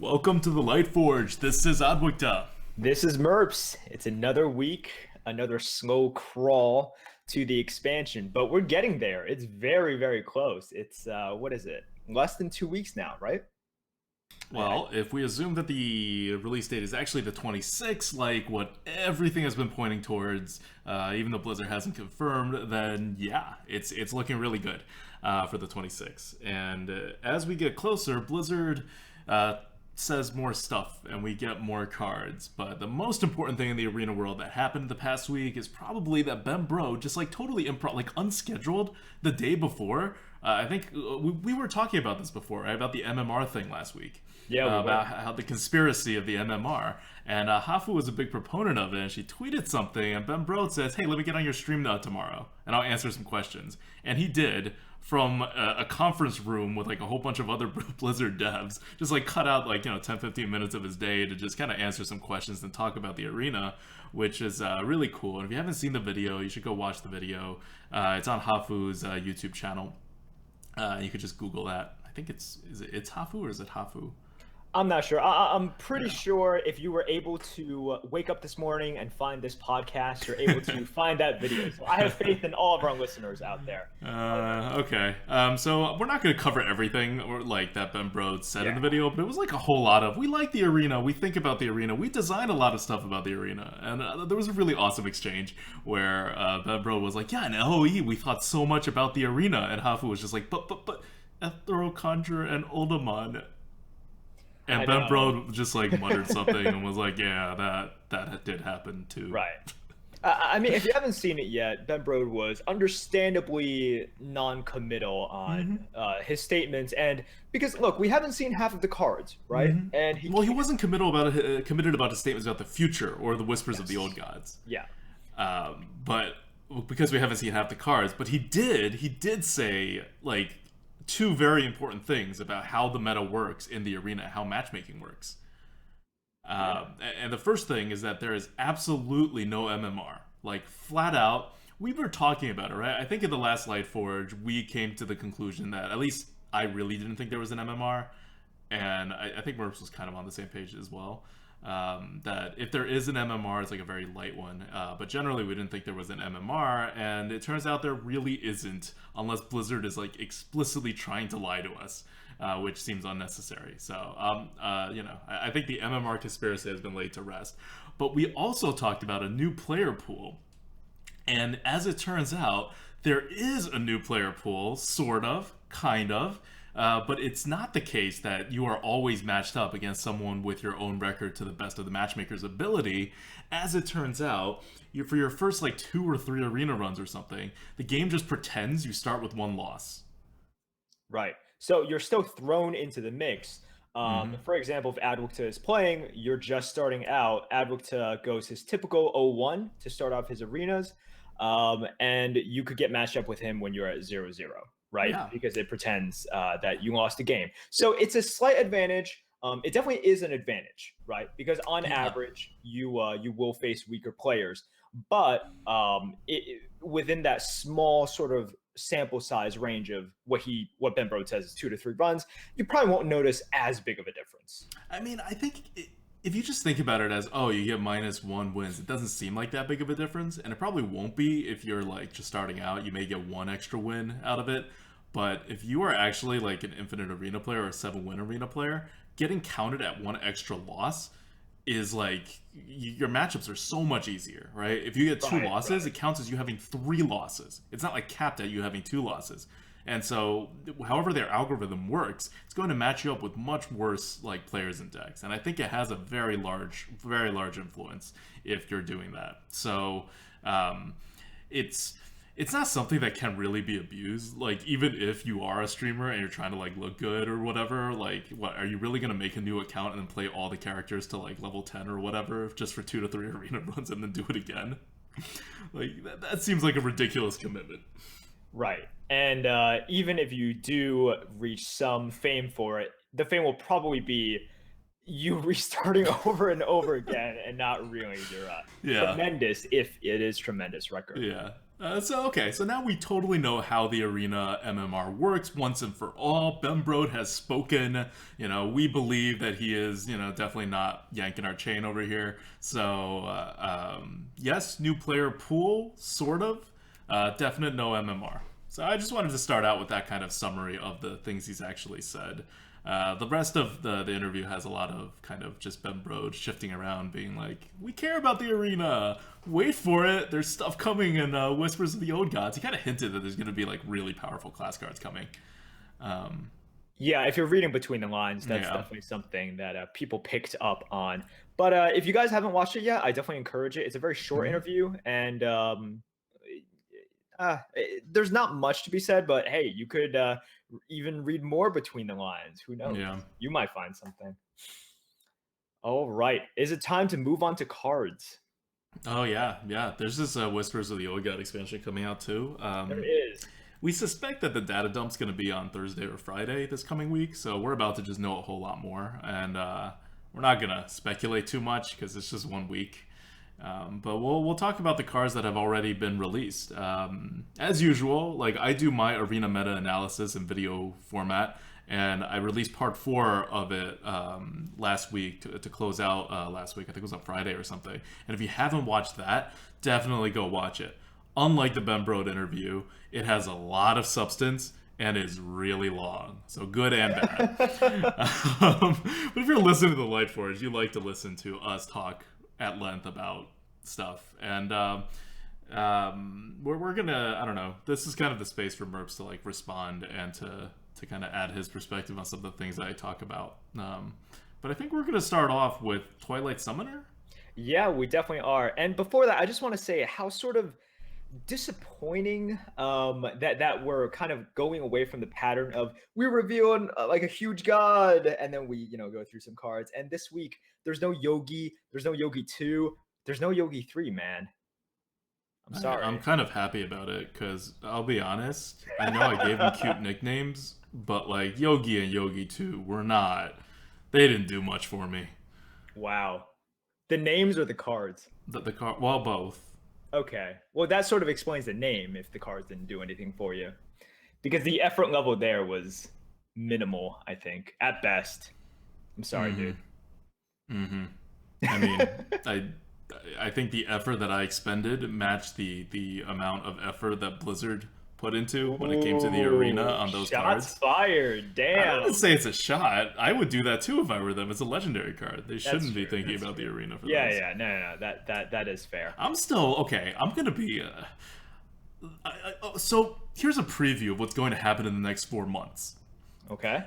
Welcome to the Lightforge. This is ADWCTA. This is Merps. It's another week, another slow crawl to the expansion, but we're getting there. It's very, very close. It's what is it? Less than 2 weeks now, right? Well, if we assume that the release date is actually the 26th, like what everything has been pointing towards, even though Blizzard hasn't confirmed, then yeah, it's looking really good for the 26th. And as we get closer, Blizzard says more stuff and we get more cards. But the most important thing in the arena world that happened the past week is probably that Bamguin just like totally unscheduled the day before. I think we were talking about this before, right? About the MMR thing last week. Yeah, about how the conspiracy of the MMR. And Hafu was a big proponent of it, and she tweeted something, and Bamguin says, hey, let me get on your stream tomorrow, and I'll answer some questions. And he did, from a conference room with like a whole bunch of other Blizzard devs, just like cut out 10-15 minutes of his day to just kind of answer some questions and talk about the arena, which is really cool. And if you haven't seen the video, you should go watch the video. It's on Hafu's YouTube channel. You could just Google that. I think it's Hafu or is it Hafu? I'm not sure. I'm pretty sure if you were able to wake up this morning and find this podcast, you're able to find that video. So I have faith in all of our listeners out there. Okay. So we're not going to cover everything or like that Bamguin said in the video, but it was like a whole lot of, we like the arena, we think about the arena, we design a lot of stuff about the arena. And there was a really awesome exchange where Bamguin was like, yeah, in LOE, we thought so much about the arena. And Hafu was just like, but Ethero and Uldaman. And Bamguin just like muttered something and was like, yeah, that did happen too. Right. I mean, if you haven't seen it yet, Bamguin was understandably non-committal on his statements, and because look, we haven't seen half of the cards, right? And he wasn't committed about his statements about the future or the whispers of the old gods. Yeah. But because we haven't seen half the cards, but he did say like two very important things about how the meta works in the arena, how matchmaking works. And the first thing is that there is absolutely no MMR. Like, flat out, we were talking about it, right? I think in the last Lightforge, we came to the conclusion that, at least I really didn't think there was an MMR, and I think Merps was kind of on the same page as well. That if there is an MMR, it's like a very light one. But generally, we didn't think there was an MMR, and it turns out there really isn't, unless Blizzard is like explicitly trying to lie to us, which seems unnecessary. So, I think the MMR conspiracy has been laid to rest. But we also talked about a new player pool, and as it turns out, there is a new player pool, sort of, kind of. But it's not the case that you are always matched up against someone with your own record to the best of the matchmaker's ability. As it turns out, for your first like 2 or 3 arena runs or something, the game just pretends you start with 1 loss. Right. So you're still thrown into the mix. For example, if ADWCTA is playing, you're just starting out. ADWCTA goes his typical 0-1 to start off his arenas, and you could get matched up with him when you're at 0-0. Right? Yeah. Because it pretends that you lost the game. So it's a slight advantage. It definitely is an advantage, right? Because on average, you will face weaker players. But within that small sort of sample size range of what Bamguin says is 2 to 3 runs, you probably won't notice as big of a difference. I mean, I think if you just think about it as, oh, you get -1 wins, it doesn't seem like that big of a difference. And it probably won't be if you're like just starting out. You may get 1 extra win out of it. But if you are actually like an Infinite Arena player or a 7-win Arena player, getting counted at 1 extra loss is like, your matchups are so much easier, right? If you get 2 losses, it counts as you having 3 losses. It's not like capped at you having 2 losses. And so, however their algorithm works, it's going to match you up with much worse like players and decks. And I think it has a very large influence if you're doing that. So, it's not something that can really be abused. Like, even if you are a streamer and you're trying to like look good or whatever, like, what are you really gonna make a new account and then play all the characters to like level 10 or whatever just for 2 to 3 arena runs and then do it again? Like, that seems like a ridiculous commitment. Right. And even if you do reach some fame for it, the fame will probably be you restarting over and over again and not really your tremendous, if it is tremendous, record. Yeah. So now we totally know how the arena MMR works once and for all. Bembrode has spoken. We believe that he is, definitely not yanking our chain over here. So, yes, new player pool, sort of. Definite no MMR. So I just wanted to start out with that kind of summary of the things he's actually said. The rest of the interview has a lot of kind of just Bembrode shifting around, being like, "We care about the arena. Wait for it. There's stuff coming." And Whispers of the Old Gods. He kind of hinted that there's going to be like really powerful class cards coming. Yeah, if you're reading between the lines, that's definitely something that people picked up on. But if you guys haven't watched it yet, I definitely encourage it. It's a very short interview, and there's not much to be said. But hey, you could even read more between the lines. Who knows? Yeah. You might find something. All right, is it time to move on to cards? Oh yeah. There's this Whispers of the Old God expansion coming out too. There is. We suspect that the data dump's going to be on Thursday or Friday this coming week, so we're about to just know a whole lot more, and we're not going to speculate too much because it's just 1 week. But we'll talk about the cards that have already been released. As usual, like I do my arena meta analysis in video format, and I released part 4 of it last week to close out last week. I think it was on Friday or something. And if you haven't watched that, definitely go watch it. Unlike the Bembrode interview, it has a lot of substance and is really long. So good and bad. But if you're listening to the Lightforge, you like to listen to us talk at length about stuff. And we're gonna, I don't know, this is kind of the space for Merps to like respond and to kind of add his perspective on some of the things that I talk about. But I think we're gonna start off with Twilight Summoner. Yeah, we definitely are. And before that, I just want to say how sort of disappointing that we're kind of going away from the pattern of we reveal like a huge god and then we go through some cards, and this week there's no Yogi, there's no Yogi 2, there's no Yogi 3, man. I'm sorry. I'm kind of happy about it because I'll be honest, I know I gave them cute nicknames, but like Yogi and Yogi 2 were not, they didn't do much for me. Wow. The names or the cards? Well, both. Okay. Well, that sort of explains the name if the cards didn't do anything for you. Because the effort level there was minimal, I think, at best. I'm sorry, dude. I mean, I think the effort that I expended matched the amount of effort that Blizzard put into when it came to the arena on those cards. Shots fired. Damn. I wouldn't say it's a shot. I would do that too if I were them. It's a legendary card. They shouldn't be thinking about the arena for yeah, those. Yeah, no. That is fair. I'm still okay. I'm gonna be. So here's a preview of what's going to happen in the next 4 months. Okay,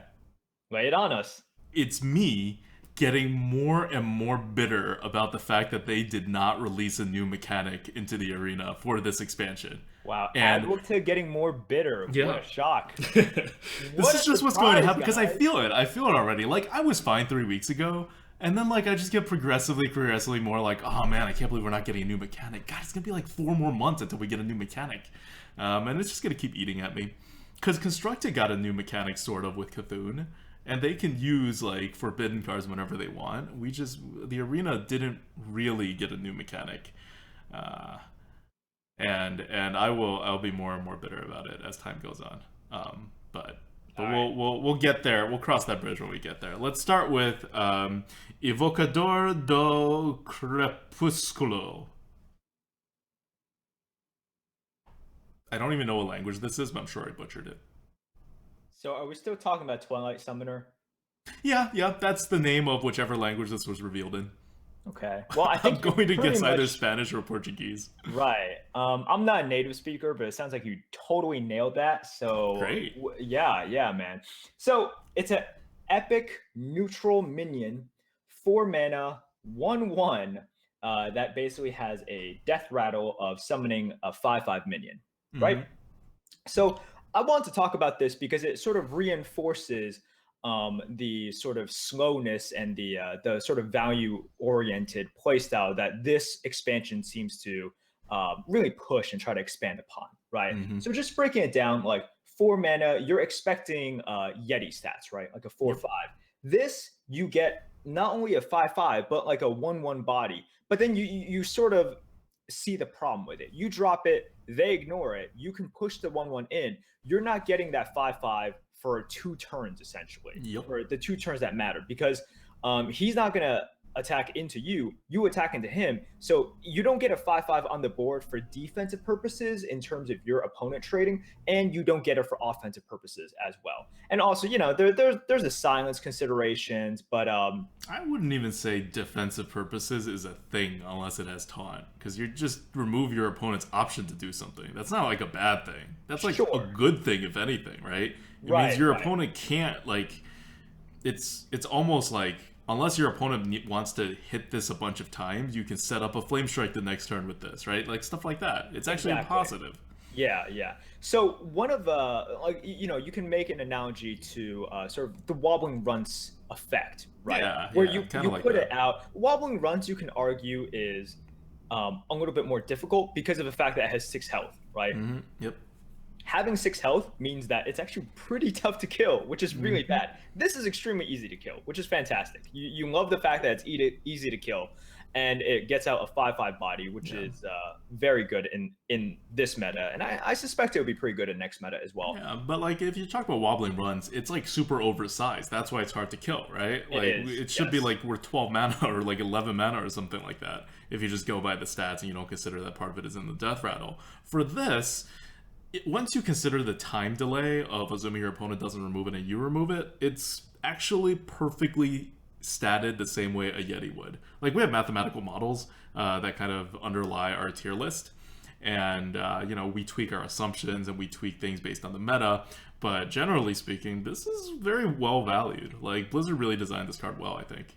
lay it on us. It's me getting more and more bitter about the fact that they did not release a new mechanic into the arena for this expansion. Wow, ADWCTA getting more bitter. Yeah. What a shock. This is just what's going to happen because I feel it already. Like I was fine 3 weeks ago, and then like I just get progressively more like, oh man, I can't believe we're not getting a new mechanic. God, it's gonna be like 4 more months until we get a new mechanic, and it's just gonna keep eating at me. Because Constructed got a new mechanic sort of with Athiuen, and they can use like forbidden cards whenever they want. The arena didn't really get a new mechanic, and I'll be more and more bitter about it as time goes on. But we'll get there. We'll cross that bridge when we get there. Let's start with Evocador do Crepúsculo. I don't even know what language this is, but I'm sure I butchered it. So are we still talking about Twilight Summoner? Yeah, that's the name of whichever language this was revealed in. Okay. Well, I think I'm going to guess either Spanish or Portuguese. Right. I'm not a native speaker, but it sounds like you totally nailed that. So great. Yeah, man. So it's an epic neutral minion, 4 mana, 1/1. That basically has a death rattle of summoning a 5/5 minion. Right. So I want to talk about this because it sort of reinforces the sort of slowness and the sort of value-oriented playstyle that this expansion seems to really push and try to expand upon, right? So just breaking it down, like 4 mana, you're expecting Yeti stats, right? Like a 4/5. This, you get not only a 5/5, but like a 1/1 body. But then you sort of see the problem with it. You drop it, they ignore it. You can push the 1/1 in. You're not getting that 5/5 for 2 turns essentially, Yep. for the 2 turns that matter, because he's not gonna attack into you. You attack into him, so you don't get a 5/5 on the board for defensive purposes in terms of your opponent trading, and you don't get it for offensive purposes as well. And also, you know, there's the silence considerations, but I wouldn't even say defensive purposes is a thing unless it has taunt, because you just remove your opponent's option to do something. That's not like a bad thing. That's like Sure. a good thing, if anything, right? It Right, means your right. opponent can't, like, it's almost like, unless your opponent wants to hit this a bunch of times, you can set up a flame strike the next turn with this, right? Like stuff like that. It's actually Exactly. positive. Yeah, yeah. So one of like, you know, you can make an analogy to sort of the wobbling runts effect, right? Yeah, Where yeah, you kinda like put that. it out. Wobbling runts, you can argue, is a little bit more difficult because of the fact that it has 6 health, right? Yep. Having 6 health means that it's actually pretty tough to kill, which is really Mhm. bad. This is extremely easy to kill, which is fantastic. You love the fact that it's easy to kill, and it gets out a 5/5 body, which Yeah. is very good in this meta, and I suspect it would be pretty good in next meta as well. Yeah, but like if you talk about wobbling runs, it's like super oversized. That's why it's hard to kill, right? It Like is, it should be yes. like worth 12 mana or like 11 mana or something like that. If you just go by the stats and you don't consider that part of it is in the death rattle. For this, once you consider the time delay of assuming your opponent doesn't remove it and you remove it, it's actually perfectly statted the same way a Yeti would. Like we have mathematical models that kind of underlie our tier list, and you know, we tweak our assumptions and we tweak things based on the meta. But generally speaking, this is very well valued. Like Blizzard really designed this card well, I think.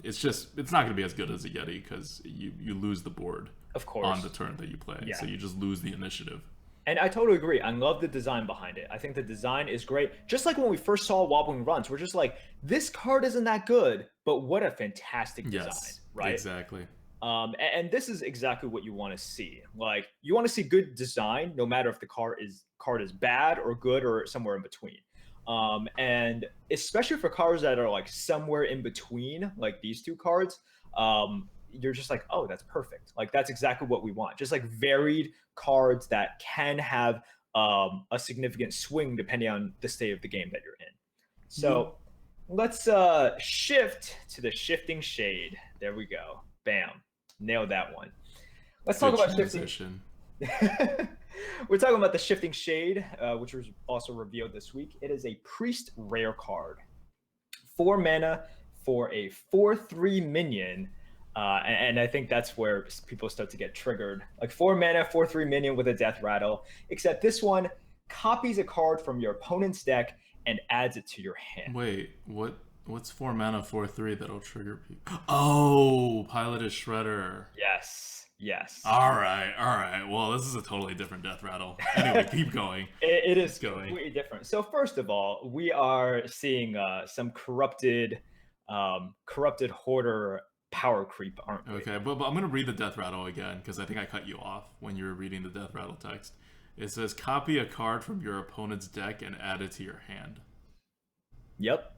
It's not going to be as good as a Yeti because you lose the board Of on course. the turn that you play, Yeah. so you just lose the initiative. And I totally agree. I love the design behind it. I think the design is great. Just like when we first saw Wobbling Runs, we're just like, this card isn't that good, but what a fantastic design, Yes, right? exactly. And this is exactly what you want to see. Like, you want to see good design, no matter if the card is bad or good or somewhere in between. And especially for cards that are like somewhere in between, like these 2 cards, you're just like, oh, that's perfect. Like that's exactly what we want. Just like varied cards that can have a significant swing depending on the state of the game that you're in. So let's shift to the Shifting Shade. There we go. Bam. Nailed that one. Let's talk Good about transition. Shifting. We're talking about the Shifting Shade, which was also revealed this week. It is a Priest rare card. 4 mana for a 4/3 minion. And I think that's where people start to get triggered. Like 4 mana, 4/3 minion with a death rattle. Except this one copies a card from your opponent's deck and adds it to your hand. Wait, what's 4 mana 4/3 that'll trigger people? Oh, Piloted Shredder. Yes, yes. All right. Well, this is a totally different death rattle. Anyway, keep going. It is going. completely different. So first of all, we are seeing some corrupted hoarder power creep, aren't we? Okay, but I'm going to read the death rattle again because I think I cut you off when you were reading the death rattle text. It says, copy a card from your opponent's deck and add it to your hand. Yep.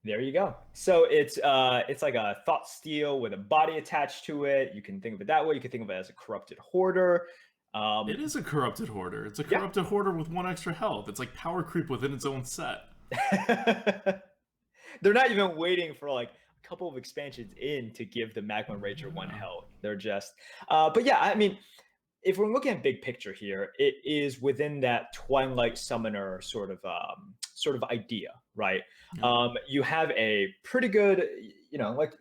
There you go. So it's like a thought steal with a body attached to it. You can think of it that way. You can think of it as a corrupted hoarder. It is a corrupted hoarder. It's a corrupted hoarder with 1 extra health. It's like power creep within its own set. They're not even waiting for like a couple of expansions in to give the Magma Rager 1 health. They're just but yeah, I mean, if we're looking at big picture here, it is within that Twilight Summoner sort of idea, right? You have a pretty good, you know, like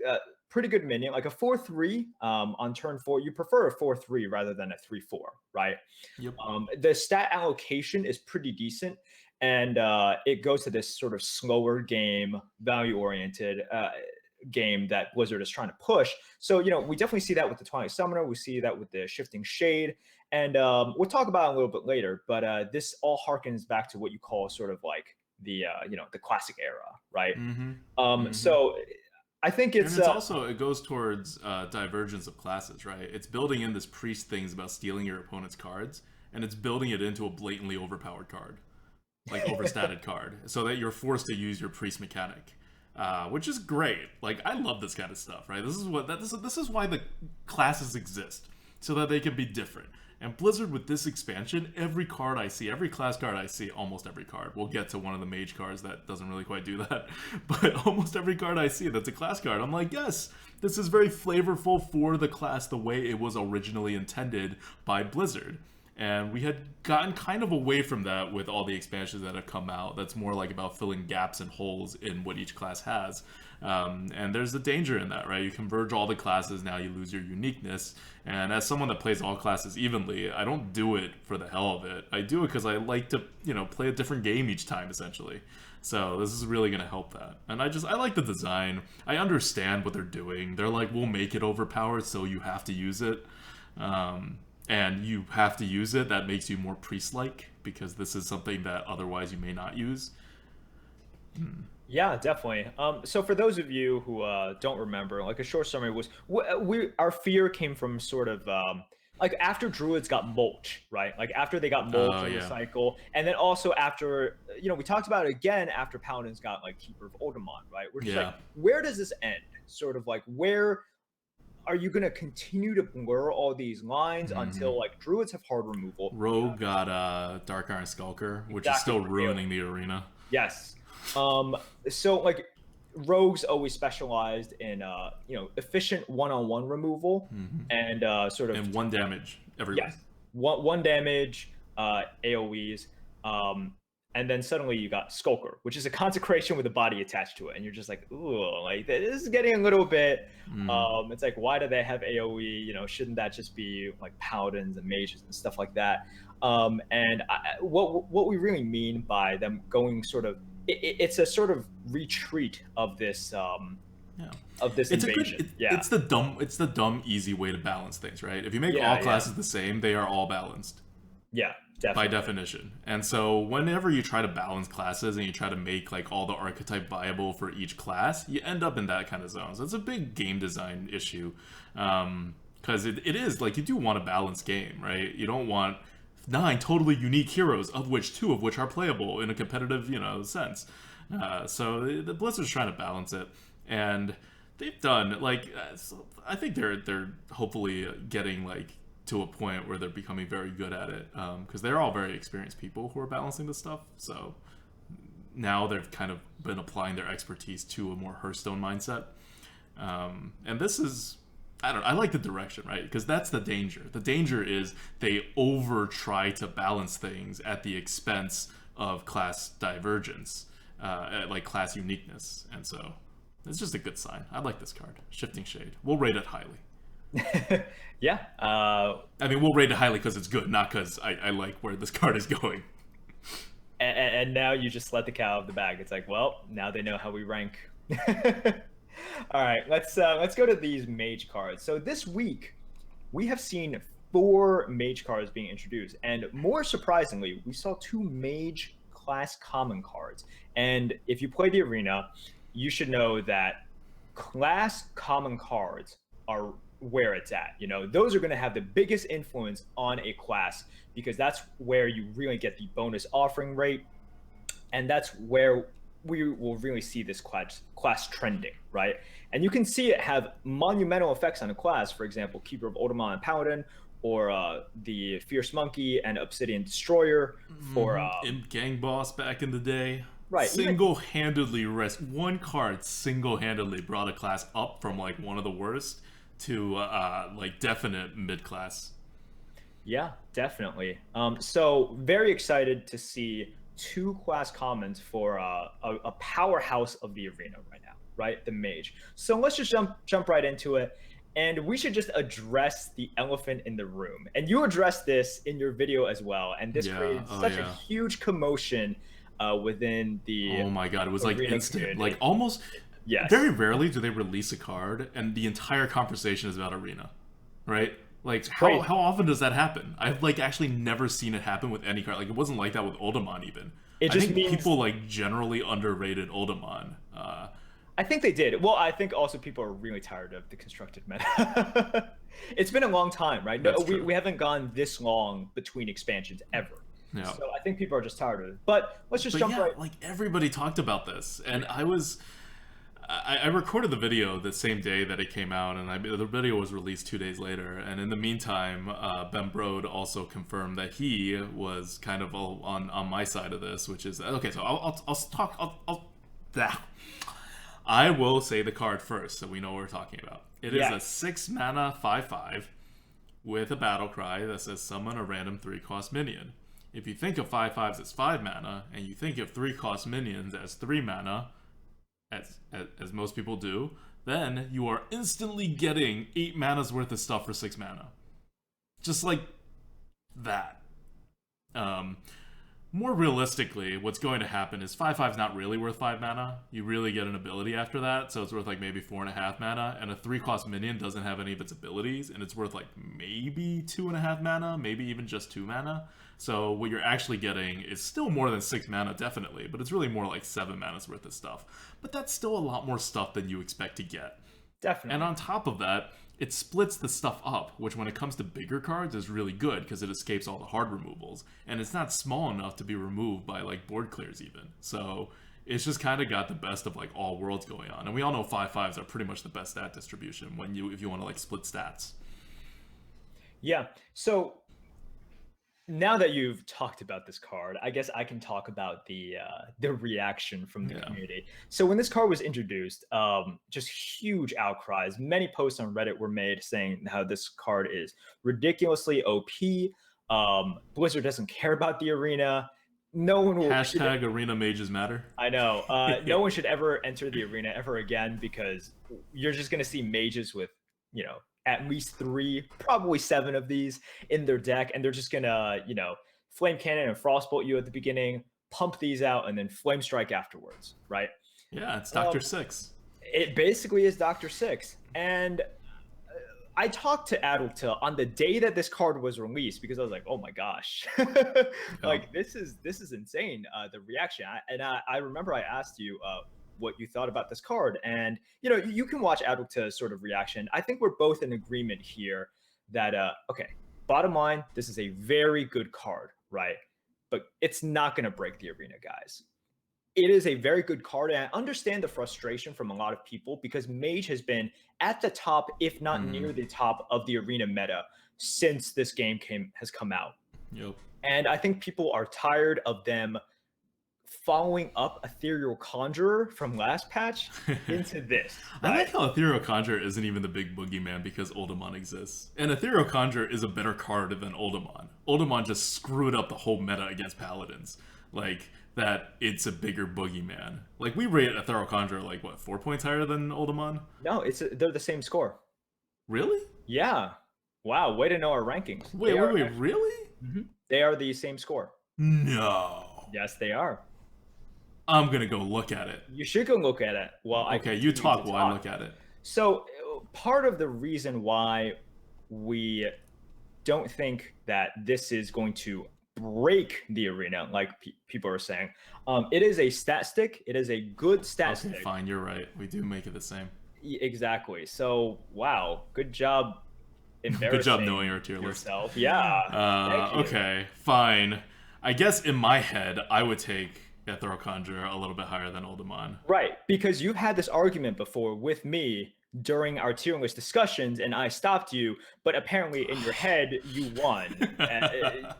pretty good minion, like a 4/3 on turn 4. You prefer a 4/3 rather than a 3/4, right? Yep. The stat allocation is pretty decent, and it goes to this sort of slower game, value-oriented game that Blizzard is trying to push. So, you know, we definitely see that with the Twilight Summoner. We see that with the Shifting Shade. And we'll talk about it a little bit later. But this all harkens back to what you call sort of like the, you know, the classic era, right? So I think it's... And it's also, it goes towards divergence of classes, right? It's building in this priest things about stealing your opponent's cards, and it's building it into a blatantly overpowered card. Like overstated card. So that you're forced to use your priest mechanic. Which is great. Like I love this kind of stuff, right? This is why the classes exist, so that they can be different. And Blizzard, with this expansion, every card I see, every class card I see, almost every card, we'll get to one of the Mage cards that doesn't really quite do that, but almost every card I see that's a class card, I'm like, yes, this is very flavorful for the class the way it was originally intended by Blizzard. And we had gotten kind of away from that with all the expansions that have come out. That's more like about filling gaps and holes in what each class has. And there's a danger in that, right? You converge all the classes, now you lose your uniqueness. And as someone that plays all classes evenly, I don't do it for the hell of it. I do it because I like to, play a different game each time, essentially. So this is really going to help that. And I like the design. I understand what they're doing. They're like, we'll make it overpowered, so you have to use it. And you have to use it. That makes you more priest-like, because this is something that otherwise you may not use. Yeah, definitely. So for those of you who don't remember, like, a short summary was, our fear came from sort of like after druids got mulch, right? Like after they got mulch in the cycle, and then also after, we talked about it again after paladins got like Keeper of Oldemon, right? We're just like, where does this end? Sort of like, where are you going to continue to blur all these lines until like druids have hard removal? Rogue got Dark Iron Skulker, which is still ruining the arena. Yes. So like rogues always specialized in efficient one-on-one removal and sort of, and 1 damage every yes, one damage, AoEs, and then suddenly you got Skulker, which is a consecration with a body attached to it, and you're just like, ooh, like this is getting a little bit. It's like, why do they have AoE? Shouldn't that just be like paladins and mages and stuff like that? And what we really mean by them going sort of, it's a sort of retreat of this of this invasion. It's the dumb easy way to balance things, right? If you make all classes the same, they are all balanced. Yeah, definitely. By definition. And so whenever you try to balance classes and you try to make like all the archetype viable for each class, you end up in that kind of zone. So it's a big game design issue. Because it is like, you do want a balanced game, right? You don't want 9 totally unique heroes, of which 2 of which are playable in a competitive, sense. So the Blizzard's trying to balance it, and they've done like, I think they're hopefully getting like to a point where they're becoming very good at it, because they're all very experienced people who are balancing this stuff. So now they've kind of been applying their expertise to a more Hearthstone mindset, and this is, I like the direction, right? Because that's the danger. The danger is they over try to balance things at the expense of class divergence, like class uniqueness. And so it's just a good sign. I like this card. Shifting Shade. We'll rate it highly. Yeah. I mean, we'll rate it highly because it's good, not because I like where this card is going. And now you just let the cat out of the bag. It's like, well, now they know how we rank. All right, let's go to these mage cards. So this week we have seen 4 mage cards being introduced, and more surprisingly, we saw 2 mage class common cards. And if you play the arena, you should know that class common cards are where it's at. Those are going to have the biggest influence on a class, because that's where you really get the bonus offering rate, and that's where we will really see this class trending, right? And you can see it have monumental effects on a class. For example, Keeper of Oldemon and Paladin, or the Fierce Monkey and Obsidian Destroyer, for Imp Gang Boss back in the day. Right. Single-handedly one card single-handedly brought a class up from like one of the worst to like definite mid-class. Yeah, definitely. So very excited to see 2 class commons for a powerhouse of the arena right now, right? The Mage. So let's just jump right into it, and we should just address the elephant in the room. And you addressed this in your video as well, and this created such a huge commotion within the oh my god, it was like instant community. Like almost. Yes. Very rarely do they release a card and the entire conversation is about arena, right? Like how often does that happen? I've like actually never seen it happen with any card. Like it wasn't like that with Oldemon even. I think people like generally underrated Oldemon. I think they did. Well, I think also people are really tired of the constructed meta. It's been a long time, right? No, we haven't gone this long between expansions ever. Yeah. So I think people are just tired of it. But let's just jump right. Like everybody talked about this, and I was I recorded the video the same day that it came out, and the video was released 2 days later. And in the meantime, Ben Brode also confirmed that he was kind of on my side of this, which is okay. So I'll talk. I will say the card first, so we know what we're talking about. It is a 6 mana 5/5 with a battle cry that says summon a random 3-cost minion. If you think of 5/5s as 5 mana, and you think of 3-cost minions as 3 mana, as most people do, then you are instantly getting 8 mana's worth of stuff for 6 mana. Just like that. More realistically, what's going to happen is 5/5's not really worth 5 mana. You really get an ability after that, so it's worth like maybe 4.5 mana, and a 3-cost minion doesn't have any of its abilities, and it's worth like maybe 2.5 mana, maybe even just 2 mana. So what you're actually getting is still more than 6 mana, definitely, but it's really more like 7 mana's worth of stuff. But that's still a lot more stuff than you expect to get. Definitely. And on top of that, it splits the stuff up, which when it comes to bigger cards is really good because it escapes all the hard removals. And it's not small enough to be removed by like board clears even. So it's just kind of got the best of like all worlds going on. And we all know 5/5s are pretty much the best stat distribution if you want to like split stats. Yeah. So now that you've talked about this card, I guess I can talk about the reaction from the community. So when this card was introduced, just huge outcries. Many posts on Reddit were made saying how this card is ridiculously OP. Blizzard doesn't care about the arena. No one will. Hashtag arena mages matter. I know. No one should ever enter the arena ever again because you're just going to see mages with, at least 3, probably 7 of these in their deck, and they're just gonna, flame cannon and frostbolt you at the beginning, pump these out, and then flame strike afterwards, right? Yeah, it's Dr. Six. It basically is Dr. Six. And I talked to ADWCTA on the day that this card was released because I was like, oh my gosh, like this is insane. The reaction, I remember I asked you what you thought about this card, and you can watch ADWCTA's sort of reaction. I think we're both in agreement here that okay, bottom line, this is a very good card, right? But it's not going to break the arena, guys. It is a very good card, and I understand the frustration from a lot of people because Mage has been at the top, if not near the top of the arena meta since this game has come out. Yep. And I think people are tired of them following up Ethereal Conjurer from last patch into this. Right? I like how Ethereal Conjurer isn't even the big boogeyman because Uldamon exists. And Ethereal Conjurer is a better card than Uldamon. Uldamon just screwed up the whole meta against Paladins. Like, that it's a bigger boogeyman. Like, we rate Ethereal Conjurer like, what, 4 points higher than Uldamon? No, they're the same score. Really? Yeah. Wow, way to know our rankings. Wait, really? Mm-hmm. They are the same score. No. Yes, they are. I'm gonna go look at it. You should go look at it. Well, okay, you talk while I look at it. So part of the reason why we don't think that this is going to break the arena, like people are saying, it is a stat stick. It is a good stat stick. Fine, you're right. We do make it the same. Exactly. So wow, good job. Good job knowing our tier list. Yeah. Okay, fine. I guess in my head, I would take Ethereal Conjurer a little bit higher than Uldamon. Right, because you've had this argument before with me during our tier list discussions, and I stopped you, but apparently in your head, you won.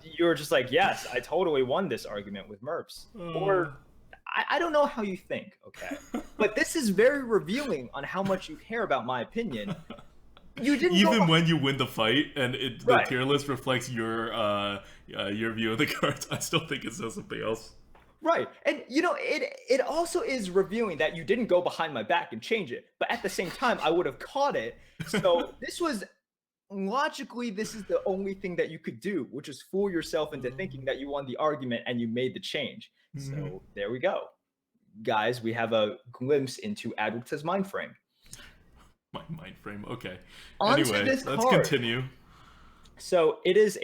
You were just like, yes, I totally won this argument with Merps. Or, I don't know how you think, okay? But this is very revealing on how much you care about my opinion. You didn't even when you win the fight and the tier list reflects your view of the cards, I still think it says something else. Right. And, it also is revealing that you didn't go behind my back and change it. But at the same time, I would have caught it. So this is the only thing that you could do, which is fool yourself into thinking that you won the argument and you made the change. So there we go. Guys, we have a glimpse into ADWCTA's mind frame. My mind frame, okay. Anyway, let's continue. So it is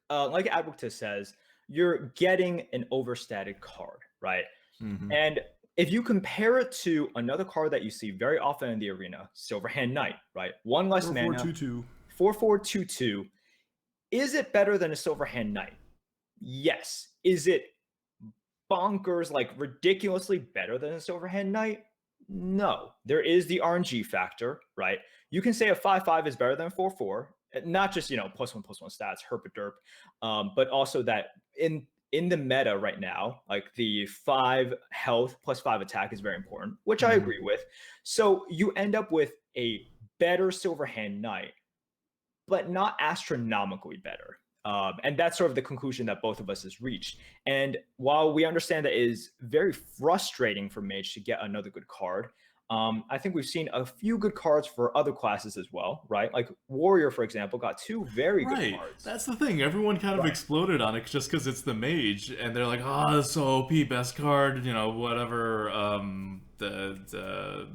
like ADWCTA says, you're getting an overstated card, right? And if you compare it to another card that you see very often in the arena, Silverhand Knight, right? 1 less mana, 4/4/2/2. Is it better than a Silverhand Knight? Yes. Is it bonkers, like ridiculously better than a Silverhand Knight? No, there is the RNG factor, right? You can say a 5/5 is better than 4/4, not just +1/+1 stats, herp a derp, but also that in the meta right now, like the 5 health plus 5 attack is very important, which I Mhm. agree with. So you end up with a better Silverhand Knight, but not astronomically better. And that's sort of the conclusion that both of us has reached. And while we understand that it is very frustrating for Mage to get another good card, I think we've seen a few good cards for other classes as well, right? Like Warrior, for example, got 2 very good Right. cards. That's the thing. Everyone kind of Right. exploded on it just because it's the mage, and they're like, "Oh, it's so OP, best card, whatever." The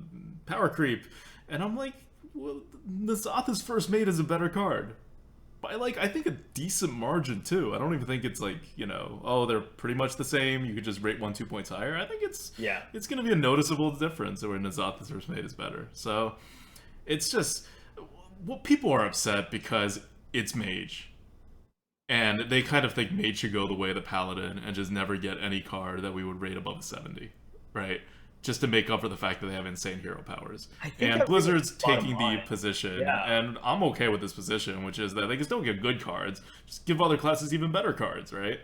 power creep, and I'm like, "Well, Nasatha's first mate is a better card by like I think a decent margin too. I don't even think it's like oh they're pretty much the same. You could just rate 1-2 points higher. I think Yeah. it's gonna be a noticeable difference where Nasatha's first mate is better. So it's just well, people are upset because it's Mage. And they kind of think Mage should go the way of the Paladin and just never get any card that we would rate above a 70, right? Just to make up for the fact that they have insane hero powers. I think And that really Blizzard's bottom taking the line. position, Yeah. and I'm okay with this position, which is that they just don't give good cards, just give other classes even better cards, right?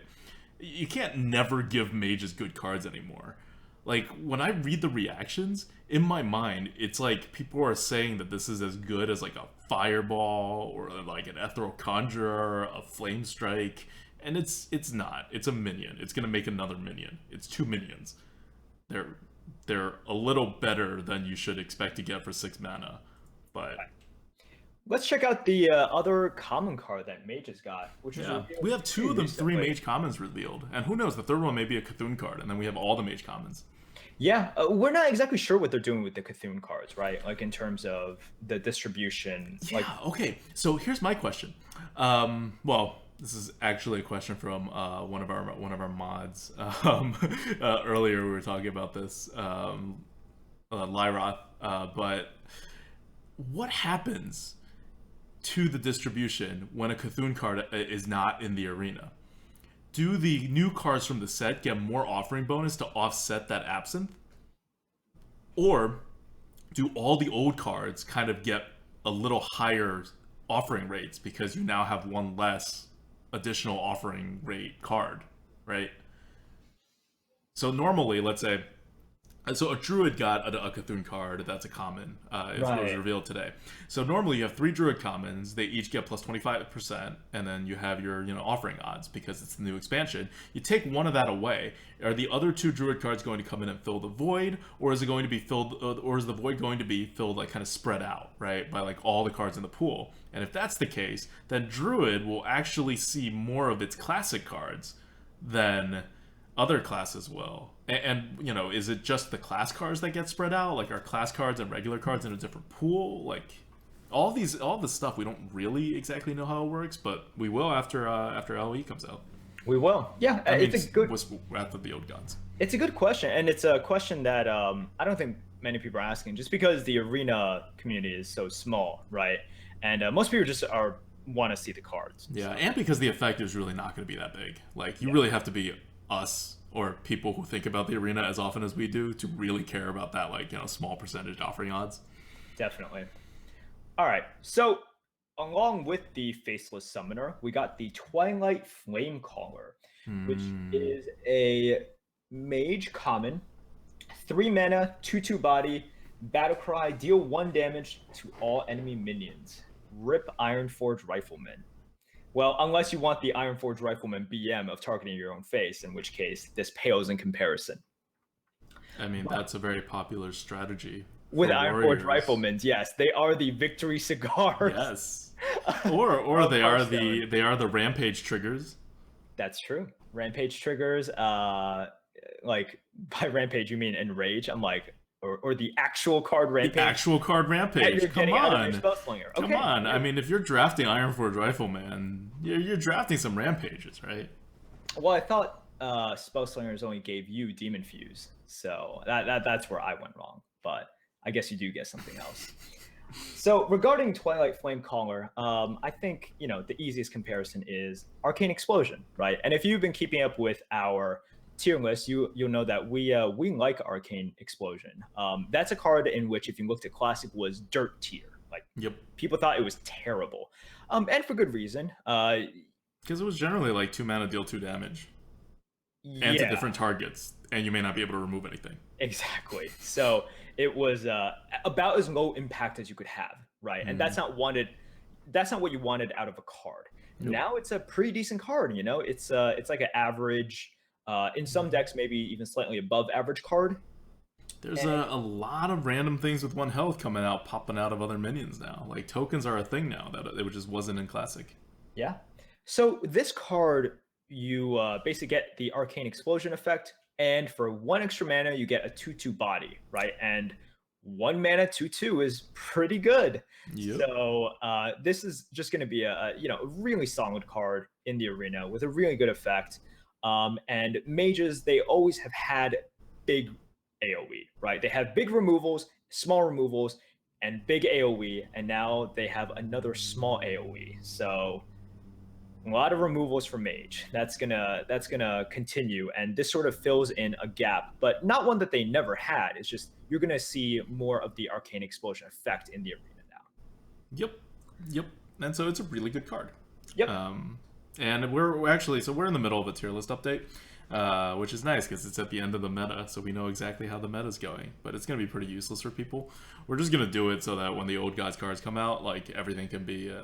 You can't never give mages good cards anymore. Like, when I read the reactions, in my mind, it's like people are saying that this is as good as like a fireball or like an ethereal conjurer, a flame strike, and it's not. It's a minion. It's gonna make another minion. It's 2 minions. They're they're a little better than you should expect to get for 6 mana, but Let's check out the other common card that Mage has got, which was yeah, revealed we have two pretty of the 3 recently. mage commons revealed, and who knows? The third one may be a Cthulhu card, and then we have all the mage commons. Yeah, we're not exactly sure what they're doing with the Cthulhu cards, right? Like in terms of the distribution. Yeah. Like, Okay. So here's my question. Well, this is actually a question from one of our mods. Earlier we were talking about this, Lyroth. But what happens to the distribution when a Cthulhu card is not in the arena? Do the new cards from the set get more offering bonus to offset that absence, or do all the old cards kind of get a little higher offering rates because you now have one less additional offering rate card, right? So normally, let's say, so a druid got a Cthulhu card that's a common if it was right. revealed today. So normally you have 3 druid commons, they each get plus 25%, and then you have your offering odds because it's the new expansion. You take one of that away. Are the other 2 druid cards going to come in and fill the void, or is it going to be filled, or is the void going to be filled like kind of spread out, right, by like all the cards in the pool? And if that's the case, then druid will actually see more of its classic cards than other classes will. And is it just the class cards that get spread out? Like, are class cards and regular cards in a different pool? Like, all this stuff we don't really exactly know how it works, but we will after LE comes out. We will. Yeah, I mean, it's a good. Wrath of the Old Gods. It's a good question, and it's a question that I don't think many people are asking, just because the arena community is so small, right? And most people just are want to see the cards. Yeah, and because the effect is really not going to be that big. Like, you really have to be us or people who think about the arena as often as we do to really care about that, like, small percentage offering odds. Definitely. All right. So, along with the Faceless Summoner, we got the Twilight Flamecaller, which is a mage common, 3 mana, 2/2 body, battle cry, deal 1 damage to all enemy minions. Rip Ironforge Rifleman. Well, unless you want the Ironforge Rifleman BM of targeting your own face, in which case this pales in comparison. I mean, that's a very popular strategy With for Ironforge warriors. Riflemen, yes, they are the victory cigars. Yes. Or they are the rampage triggers. That's true. Rampage triggers. Like by rampage you mean enrage? I'm like, or the actual card rampage. The actual card rampage. You're Come getting out of on. your Spellslinger. Come Okay. on. I mean, if you're drafting Ironforge Rifleman, you're drafting some rampages, right? Well, I thought Spellslingers only gave you Demon Fuse, so that's where I went wrong. But I guess you do get something else. So regarding Twilight Flamecaller, I think the easiest comparison is Arcane Explosion, right? And if you've been keeping up with our tier list, you'll know that we like Arcane Explosion. That's a card in which, if you looked at Classic, was dirt tier. Like, Yep. people thought it was terrible, and for good reason. Because it was generally like 2 mana, deal 2 damage, and to Yeah, different targets, and you may not be able to remove anything. exactly. So it was about as low impact as you could have, right? And that's not wanted. That's not what you wanted out of a card. Nope. Now it's a pretty decent card. You know, it's like an average. In some decks, maybe even slightly above average card. There's a lot of random things with 1 health coming out, popping out of other minions now. Like, tokens are a thing now that it just wasn't in Classic. Yeah. So this card, you basically get the Arcane Explosion effect, and for 1 extra mana, you get a 2/2 body, right? And 1 mana 2/2 is pretty good. Yep. So this is just going to be a really solid card in the arena with a really good effect. And mages, they always have had big AoE, right? They have big removals, small removals, and big AoE, and now they have another small AoE. So a lot of removals for Mage. That's gonna continue, and this sort of fills in a gap, but not one that they never had. It's just you're gonna see more of the Arcane Explosion effect in the arena now. Yep. And so it's a really good card. Yep. And we're actually, so we're in the middle of a tier list update, which is nice because it's at the end of the meta, so we know exactly how the meta's going. But it's going to be pretty useless for people. We're just going to do it so that when the old guys cards come out, like, everything can be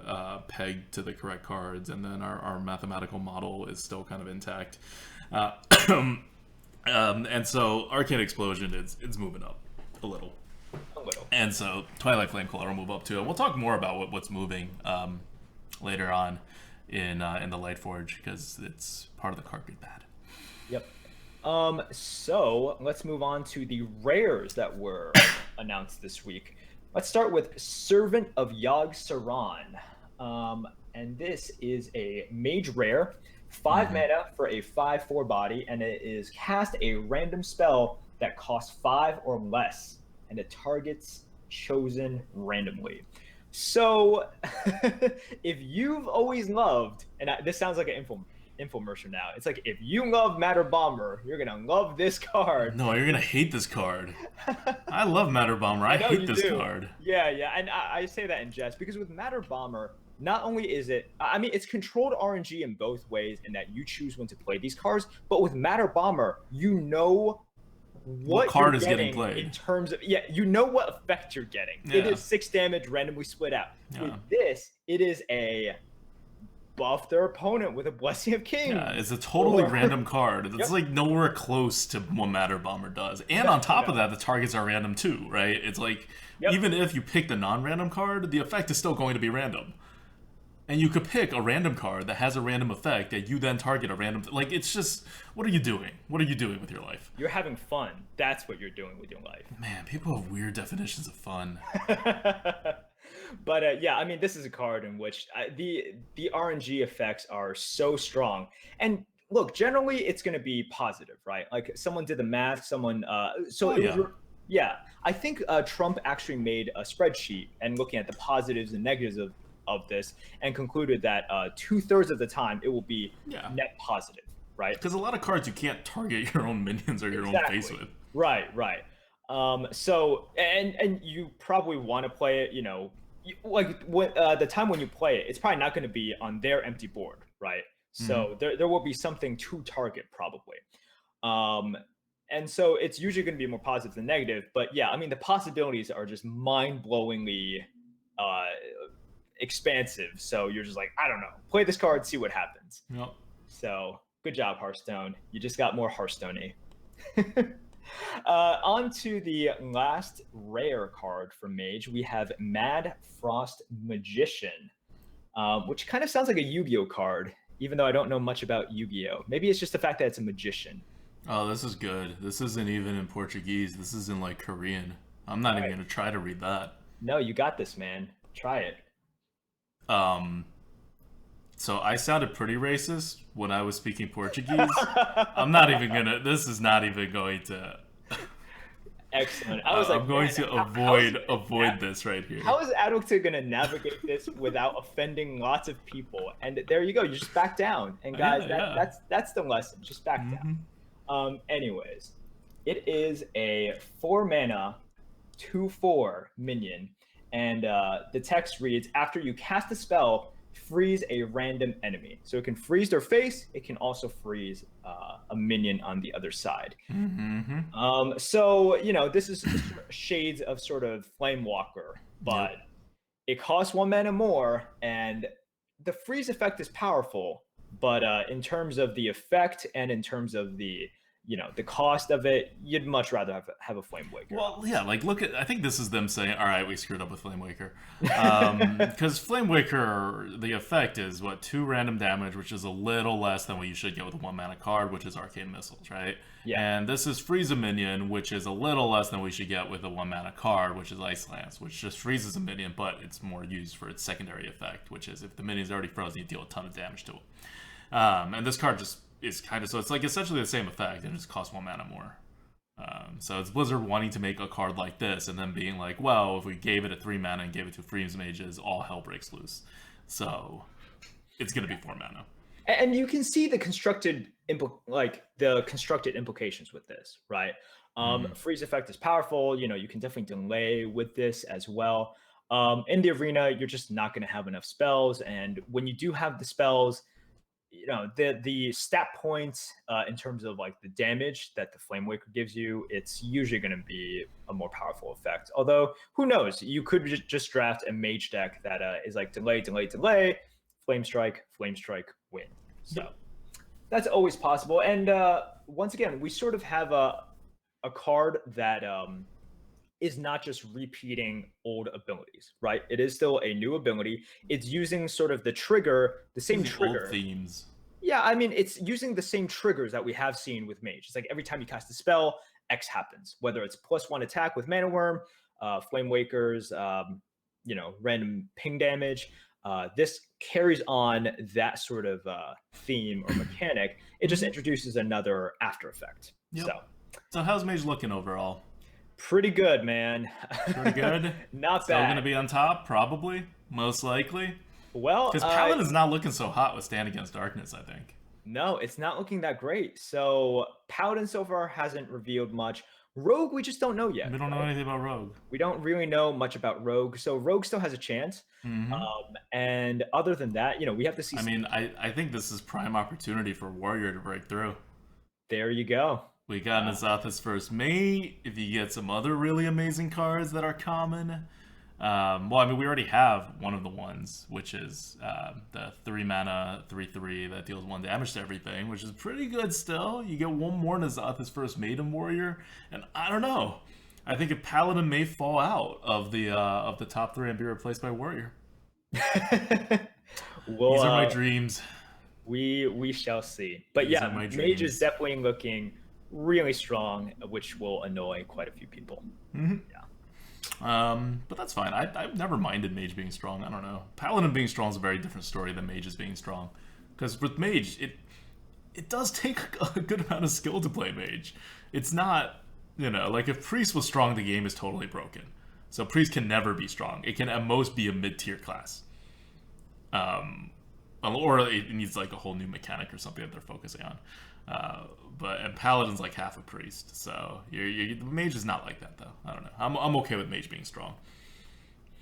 pegged to the correct cards, and then our mathematical model is still kind of intact. And so Arcane Explosion is moving up a little. And so Twilight Flamecaller will move up too. And we'll talk more about what's moving later on in the Lightforge, because it's part of the card being bad. Yep. So let's move on to the rares that were announced this week. Let's start with Servant of Yogg-Saron. And this is a mage rare, 5 mana for a 5/4 body, and it is cast a random spell that costs 5 or less, and it targets chosen randomly. So if you've always loved, and this sounds like an infomercial now. It's like, if you love Matter Bomber, you're gonna love this card. No, you're gonna hate this card. I love Matter Bomber. I hate this card. Yeah, and I say that in jest, because with Matter Bomber, not only is it, I mean, it's controlled RNG in both ways in that you choose when to play these cards, but with Matter Bomber, you know what card is getting played in terms of, you know what effect you're getting. It is 6 damage randomly split out. With this, it is a buff their opponent with a Blessing of Kings. Yeah, it's a totally random card. It's like nowhere close to what Matter Bomber does. And on top of that, the targets are random too, right? It's like, even if you pick the non-random card, the effect is still going to be random. And you could pick a random card that has a random effect that you then target a random... Like, it's just... What are you doing? What are you doing with your life? You're having fun. That's what you're doing with your life. Man, people have weird definitions of fun. But yeah, I mean, this is a card in which the RNG effects are so strong. And look, generally, it's going to be positive, right? Like, someone did the math, someone... I think Trump actually made a spreadsheet and looking at the positives and negatives of this, and concluded that 2/3 of the time it will be net positive, right? Because a lot of cards you can't target your own minions or your own face with. Right. So and you probably want to play it, you know, like when the time when you play it, it's probably not going to be on their empty board, right? So there will be something to target probably. And so it's usually going to be more positive than negative, but yeah, I mean, the possibilities are just mind-blowingly expansive. So you're just like, I don't know, play this card, see what happens. Yep. So good job, Hearthstone. You just got more Hearthstone-y. On to the last rare card from Mage. We have Mad Frost Magician, which kind of sounds like a Yu-Gi-Oh card, even though I don't know much about Yu-Gi-Oh. Maybe it's just the fact that it's a magician. Oh, this is good. This isn't even in Portuguese. This is in, like, Korean. I'm not even going to try to read that. No, you got this, man. Try it. So I sounded pretty racist when I was speaking Portuguese. I'm not even gonna. This is not even going to. Excellent. I was I'm going to avoid this right here. How is ADWCTA gonna navigate this without offending lots of people? And there you go. You just back down. And guys, that's the lesson. Just back down. Anyways, it is a 4-mana 2/4 minion, and the text reads: after you cast a spell, freeze a random enemy. So it can freeze their face. It can also freeze a minion on the other side. So this is shades of sort of Flame Walker, but it costs 1 mana more, and the freeze effect is powerful. But in terms of the effect and in terms of the the cost of it, you'd much rather have a Flame Waker. Well, yeah, like I think this is them saying, all right, we screwed up with Flame Waker. Because Flame Waker, the effect is, 2 random damage, which is a little less than what you should get with a 1-mana card, which is Arcane Missiles, right? Yeah. And this is Freeze a Minion, which is a little less than we should get with a 1-mana card, which is Ice Lance, which just freezes a minion, but it's more used for its secondary effect, which is if the minion's already frozen, you deal a ton of damage to it. And this card just is kind of, so it's like essentially the same effect, and it just costs 1 mana more. So it's Blizzard wanting to make a card like this, and then being like, well, if we gave it a 3 mana and gave it to Freeze Mages, all hell breaks loose. So it's going to be 4 mana. And you can see the constructed implications with this, right? Freeze effect is powerful. You can definitely delay with this as well. In the arena, you're just not going to have enough spells, and when you do have the spells, the stat points in terms of like the damage that the Flame Waker gives you, it's usually going to be a more powerful effect. Although, who knows? You could just draft a Mage deck that is like delay, Flame Strike, win. So that's always possible. And once again, we sort of have a card that is not just repeating old abilities, right? It is still a new ability. It's using sort of the same trigger. Old themes. Yeah, I mean, it's using the same triggers that we have seen with Mage. It's like every time you cast a spell, X happens. Whether it's +1 attack with Mana Worm, Flame Wakers, random ping damage. This carries on that sort of theme or mechanic. It just introduces another after effect. Yep. So how's Mage looking overall? Pretty good, man. Pretty good? Not Still bad. going to be on top, probably, most likely. Well, because Paladin is not looking so hot with Stand Against Darkness, I think. No, it's not looking that great. So Paladin so far hasn't revealed much. Rogue, we just don't know yet. We don't know anything about Rogue. We don't really know much about Rogue. So Rogue still has a chance. And other than that, we have to see. I mean, I think this is prime opportunity for Warrior to break through. There you go. We got N'Zoth's First Mate. If you get some other really amazing cards that are common. Well, I mean, we already have one of the ones, which is the 3-mana 3/3 that deals 1 damage to everything, which is pretty good still. You get one more N'Zoth's First Maiden Warrior, and I don't know. I think a Paladin may fall out of the top 3 and be replaced by Warrior. Well, these are my dreams. We shall see. But yeah, Mage is definitely looking really strong, which will annoy quite a few people. But that's fine. I've never minded Mage being strong. I don't know. Paladin being strong is a very different story than Mages being strong. Because with Mage, it does take a good amount of skill to play Mage. It's not, like if Priest was strong, the game is totally broken. So Priest can never be strong. It can at most be a mid-tier class. Or it needs like a whole new mechanic or something that they're focusing on. And Paladin's like half a Priest, so Mage is not like that though. I don't know. I'm okay with Mage being strong,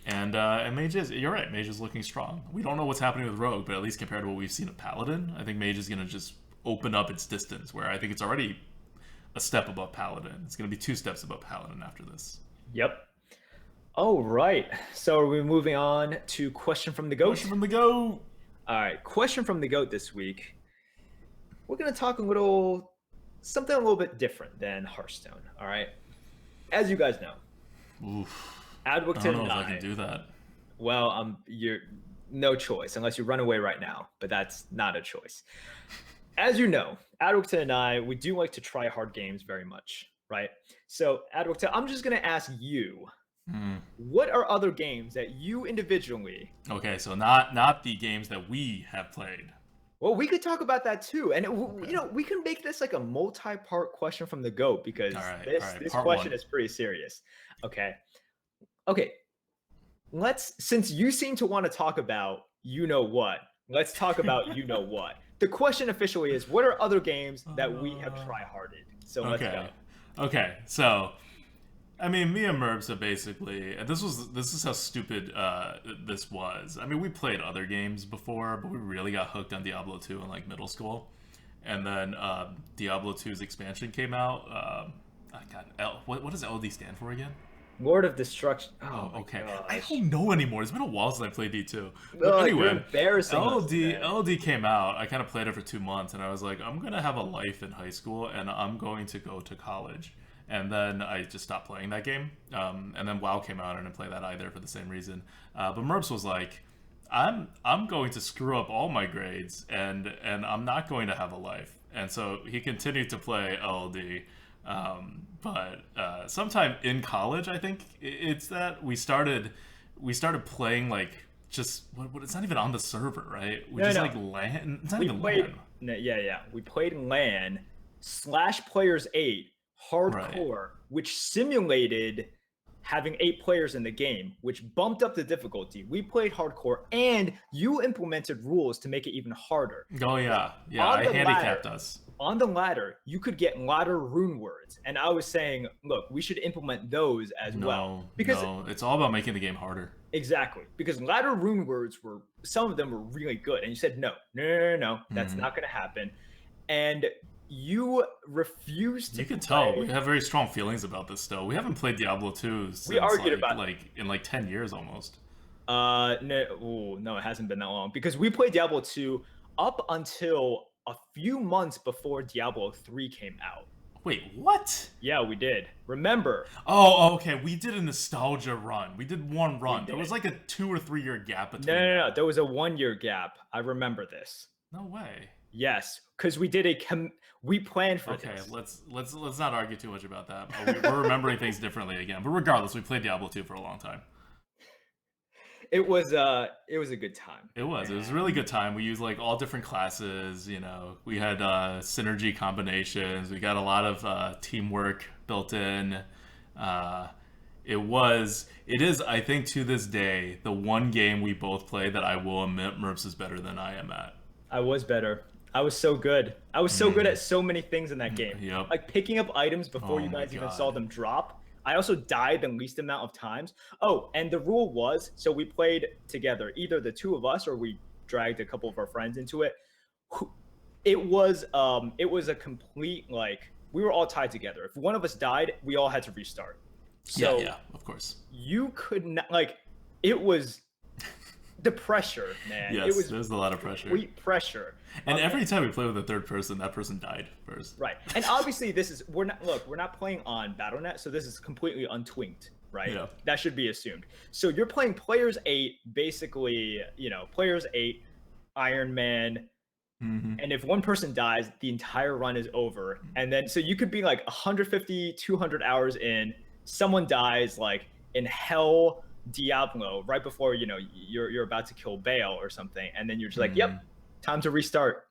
and Mage is. You're right. Mage is looking strong. We don't know what's happening with Rogue, but at least compared to what we've seen of Paladin, I think Mage is gonna just open up its distance. Where I think it's already a step above Paladin. It's gonna be 2 steps above Paladin after this. Yep. Oh right. So are we moving on to question from the goat? Question from the goat. All right. Question from the goat this week. We're going to talk something a little bit different than Hearthstone, all right? As you guys know, ADWCTA I don't know and if I can do that. Well, you're no choice unless you run away right now, but that's not a choice. As you know, ADWCTA and I, we do like to try hard games very much, right? So ADWCTA, I'm just going to ask you, what are other games that you individually... Okay, so not the games that we have played. Well, we could talk about that too, and we can make this like a multi-part question from the GOAT because this question is pretty serious. Okay. Since you seem to want to talk about let's talk about what. the question officially is, what are other games that we have try-harded? So let's go. Okay, so I mean, me and Merps are basically, and this is how stupid this was. I mean, we played other games before, but we really got hooked on Diablo 2 in like middle school, and then Diablo 2's expansion came out. What does LD stand for again? Lord of Destruction. Oh, Oh, okay. gosh. I don't know anymore. It's been a while since I played D2. But Ugh, anyway, you're embarrassing us, man. LD came out. I kind of played it for 2 months, and I was like, I'm gonna have a life in high school, and I'm going to go to college. And then I just stopped playing that game. And then WoW came out, and I didn't play that either for the same reason. But Merps was like, I'm going to screw up all my grades, and I'm not going to have a life. And so he continued to play LD. But sometime in college, I think it's that we started playing like just what it's not even on the server, right? We just like LAN. It's not even LAN. Yeah. We played LAN / Players 8 hardcore, which simulated having 8 players in the game, which bumped up the difficulty. We played hardcore, and you implemented rules to make it even harder. Oh yeah, I handicapped us. On the ladder, you could get ladder rune words, and I was saying, look, we should implement those as well. Because it's all about making the game harder. Exactly, because ladder rune words some of them were really good, and you said no, that's not going to happen, and you refused to. You can tell we have very strong feelings about this still. We haven't played Diablo 2 since we argued about in 10 years almost. No, it hasn't been that long, because we played Diablo 2 up until a few months before Diablo 3 came out. Wait, what? Yeah, we did. Remember? Oh, okay. We did a nostalgia run. We did one run. There was like a 2 or 3 year gap between. No. There was a 1 year gap. I remember this. No way. Yes, because we did we planned for this. Okay, let's not argue too much about that. We're remembering things differently again. But regardless, we played Diablo 2 for a long time. It was a good time. It was a really good time. We used like all different classes, we had synergy combinations. We got a lot of teamwork built in. It is, I think, to this day, the one game we both play that I will admit Merps is better than I am at. I was better. I was so good. I was so good at so many things in that game. Yep. Like picking up items before you guys even saw them drop. I also died the least amount of times. Oh, and the rule was, so we played together, either the two of us or we dragged a couple of our friends into it. It was a complete, like, we were all tied together. If one of us died, we all had to restart. So yeah, of course. You could not, like, it was the pressure, man. Yes, there was a lot of pressure. Complete pressure. And every time we play with a third person, that person died first. Right. And obviously we're not playing on Battle.net, so this is completely untwinked, right? Yeah. That should be assumed. So you're playing Players 8, basically, Players 8, Iron Man, and if one person dies, the entire run is over. And then, so you could be like 150, 200 hours in, someone dies like in Hell Diablo right before, you're about to kill Baal or something. And then you're just like, yep, time to restart.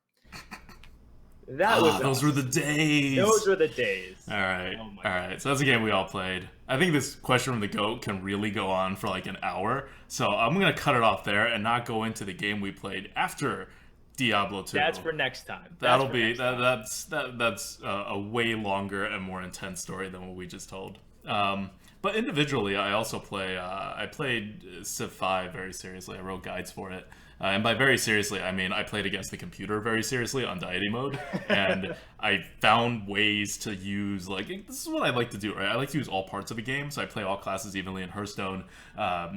Those were the days. Those were the days. All right. So that's a game we all played. I think this question from the GOAT can really go on for like an hour. So I'm going to cut it off there and not go into the game we played after Diablo 2. That's for next time. That's a way longer and more intense story than what we just told. But individually, I also I played Civ 5 very seriously. I wrote guides for it. And by very seriously, I mean I played against the computer very seriously on deity mode. And I found ways to use, like, this is what I like to do, right? I like to use all parts of a game. So I play all classes evenly in Hearthstone.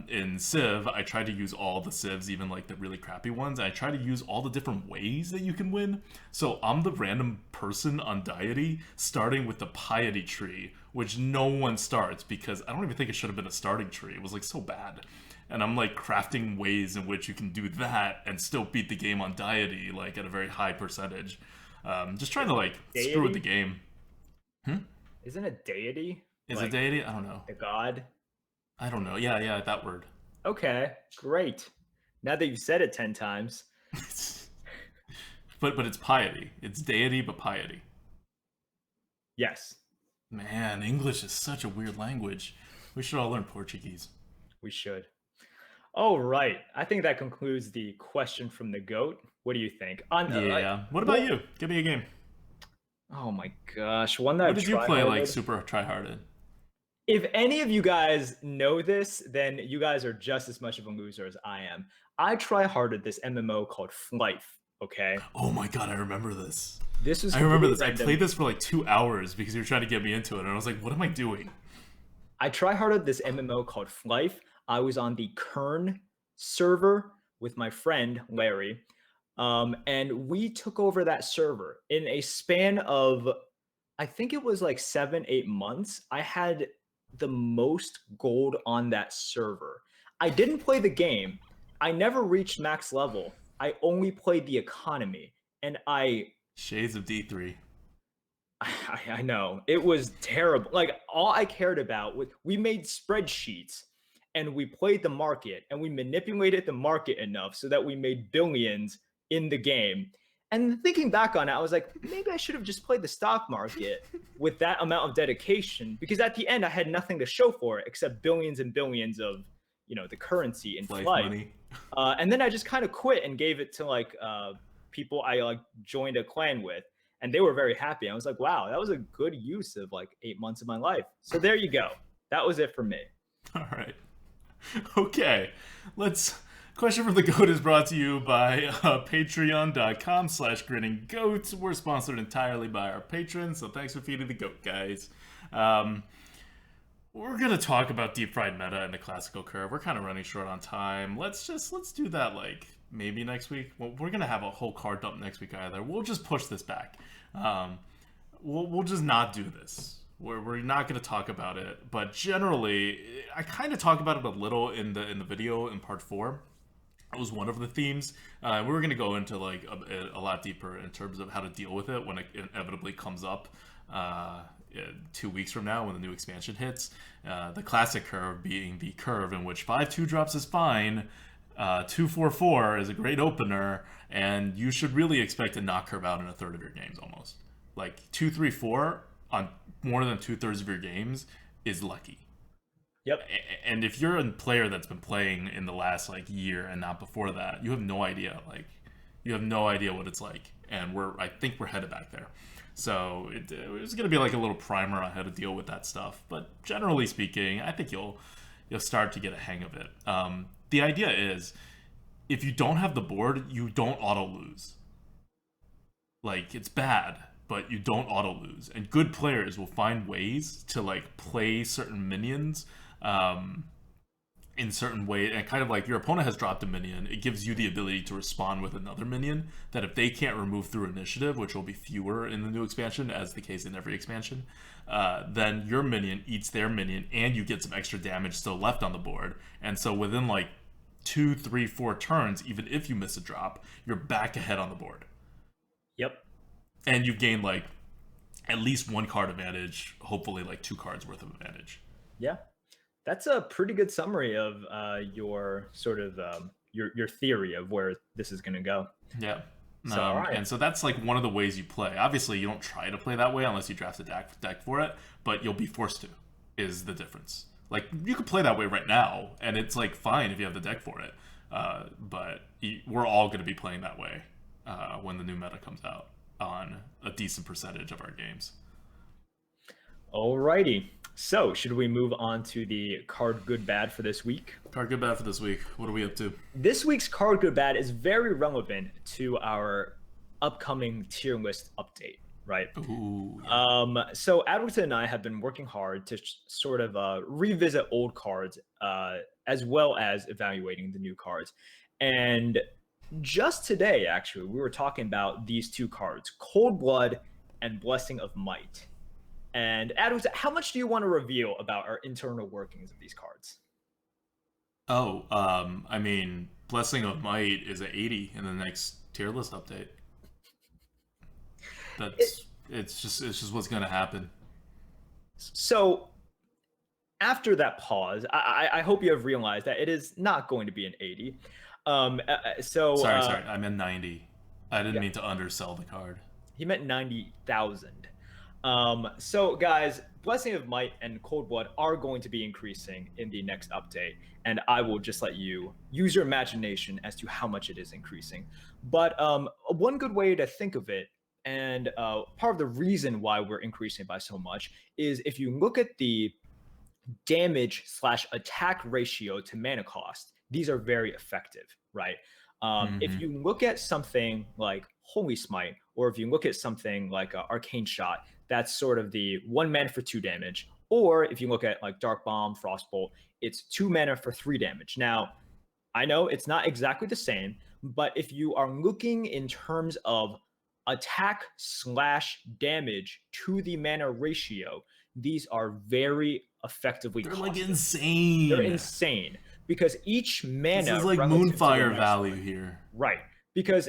In Civ, I try to use all the Civs, even like the really crappy ones. I try to use all the different ways that you can win. So I'm the random person on deity starting with the piety tree, which no one starts because I don't even think it should have been a starting tree. It was like so bad. And I'm like crafting ways in which you can do that and still beat the game on deity, like at a very high percentage. Just trying to like deity? screw with the game. Isn't it deity? Is it deity? I don't know. The god? I don't know. Yeah, that word. Okay, great. Now that you've said it 10 times. but it's piety. It's deity, but piety. Yes. Man, English is such a weird language. We should all learn Portuguese. We should. All right. I think that concludes the question from the goat. What do you think? Yeah. What about Well, you? Give me a game. oh my gosh, one that What I've did you tried play like harded. super tryharded? If any of you guys know this, then you guys are just as much of a loser as I am. I try harded this MMO called Flife. Okay, Oh my god, I remember this. this was I remember completely this. I played random. this for like 2 hours because you were trying to get me into it, and I was like, "What am I doing?" I try harded this MMO called Flife. I was on the Kern server with my friend Larry, and we took over that server in a span of, I think it was like 7, 8 months. I had the most gold on that server. I didn't play the game. I never reached max level. I only played the economy, and Shades of D3. I know it was terrible. Like all I cared about was we made spreadsheets and we played the market and we manipulated the market enough so that we made billions in the game. And thinking back on it, I was like, maybe I should have just played the stock market with that amount of dedication, because at the end I had nothing to show for it except billions and billions of, the currency in Life flight. money. And then I just kind of quit and gave it to like people I like joined a clan with, and they were very happy. I was like, wow, that was a good use of like 8 months of my life. So there you go. That was it for me. All right. Okay. Let's. Question from the Goat is brought to you by patreon.com/grinninggoat. We're sponsored entirely by our patrons, so thanks for feeding the goat, guys. Um, we're gonna talk about deep fried meta and the classical curve. We're kind of running short on time. Let's do that like maybe next week. Well, we're gonna have a whole card dump next week either. We'll just push this back. Um, we'll just not do this. We're not going to talk about it, but generally, I kind of talk about it a little in the video in part 4. It was one of the themes. We were going to go into like a lot deeper in terms of how to deal with it when it inevitably comes up 2 weeks from now when the new expansion hits. The classic curve being the curve in which 5/2 drops is fine, 2/4/4 is a great opener, and you should really expect to knock curve out in a third of your games almost. Like 2/3/4 on more than 2/3 of your games is lucky. Yep. And if you're a player that's been playing in the last like year and not before that, you have no idea. Like, you have no idea what it's like, and I think we're headed back there. So it was gonna be like a little primer on how to deal with that stuff. But generally speaking, I think you'll start to get a hang of it. The idea is, if you don't have the board, you don't auto lose. Like, it's bad, but you don't auto lose, and good players will find ways to like play certain minions in certain way, and kind of like your opponent has dropped a minion, it gives you the ability to respond with another minion that if they can't remove through initiative, which will be fewer in the new expansion, as the case in every expansion, then your minion eats their minion and you get some extra damage still left on the board. And so within like 2, 3, 4 turns, even if you miss a drop, you're back ahead on the board. Yep. And you've gained like at least 1 card advantage, hopefully like 2 cards worth of advantage. Yeah. That's a pretty good summary of your sort of your theory of where this is going to go. Yeah. So, all right. And so that's like one of the ways you play. Obviously, you don't try to play that way unless you draft a deck for it, but you'll be forced to, is the difference. Like, you could play that way right now, and it's like fine if you have the deck for it. But we're all going to be playing that way when the new meta comes out on a decent percentage of our games. Alrighty. So, should we move on to the card good bad for this week? Card good bad for this week. What are we up to? This week's card good bad is very relevant to our upcoming tier list update, right? Ooh. So ADWCTA and I have been working hard to sort of revisit old cards as well as evaluating the new cards. And just today, actually, we were talking about these 2 cards, Cold Blood and Blessing of Might. And ADWCTA, how much do you want to reveal about our internal workings of these cards? Oh, I mean, Blessing of Might is at 80 in the next tier list update. It's just what's gonna happen. So after that pause, I hope you have realized that it is not going to be an 80. Sorry, I meant 90. I didn't mean to undersell the card. He meant 90,000. So guys, Blessing of Might and Cold Blood are going to be increasing in the next update, and I will just let you use your imagination as to how much it is increasing. But one good way to think of it, and part of the reason why we're increasing by so much, is if you look at the damage slash attack ratio to mana cost, these are very effective, right? If you look at something like Holy Smite, or if you look at something like Arcane Shot, that's sort of the 1 mana for 2 damage. Or if you look at like Dark Bomb, Frostbolt, it's 2 mana for 3 damage. Now, I know it's not exactly the same, but if you are looking in terms of attack slash damage to the mana ratio, these are very effectively They're like costed. insane. They're insane because each mana This is like Moonfire value here, right? Because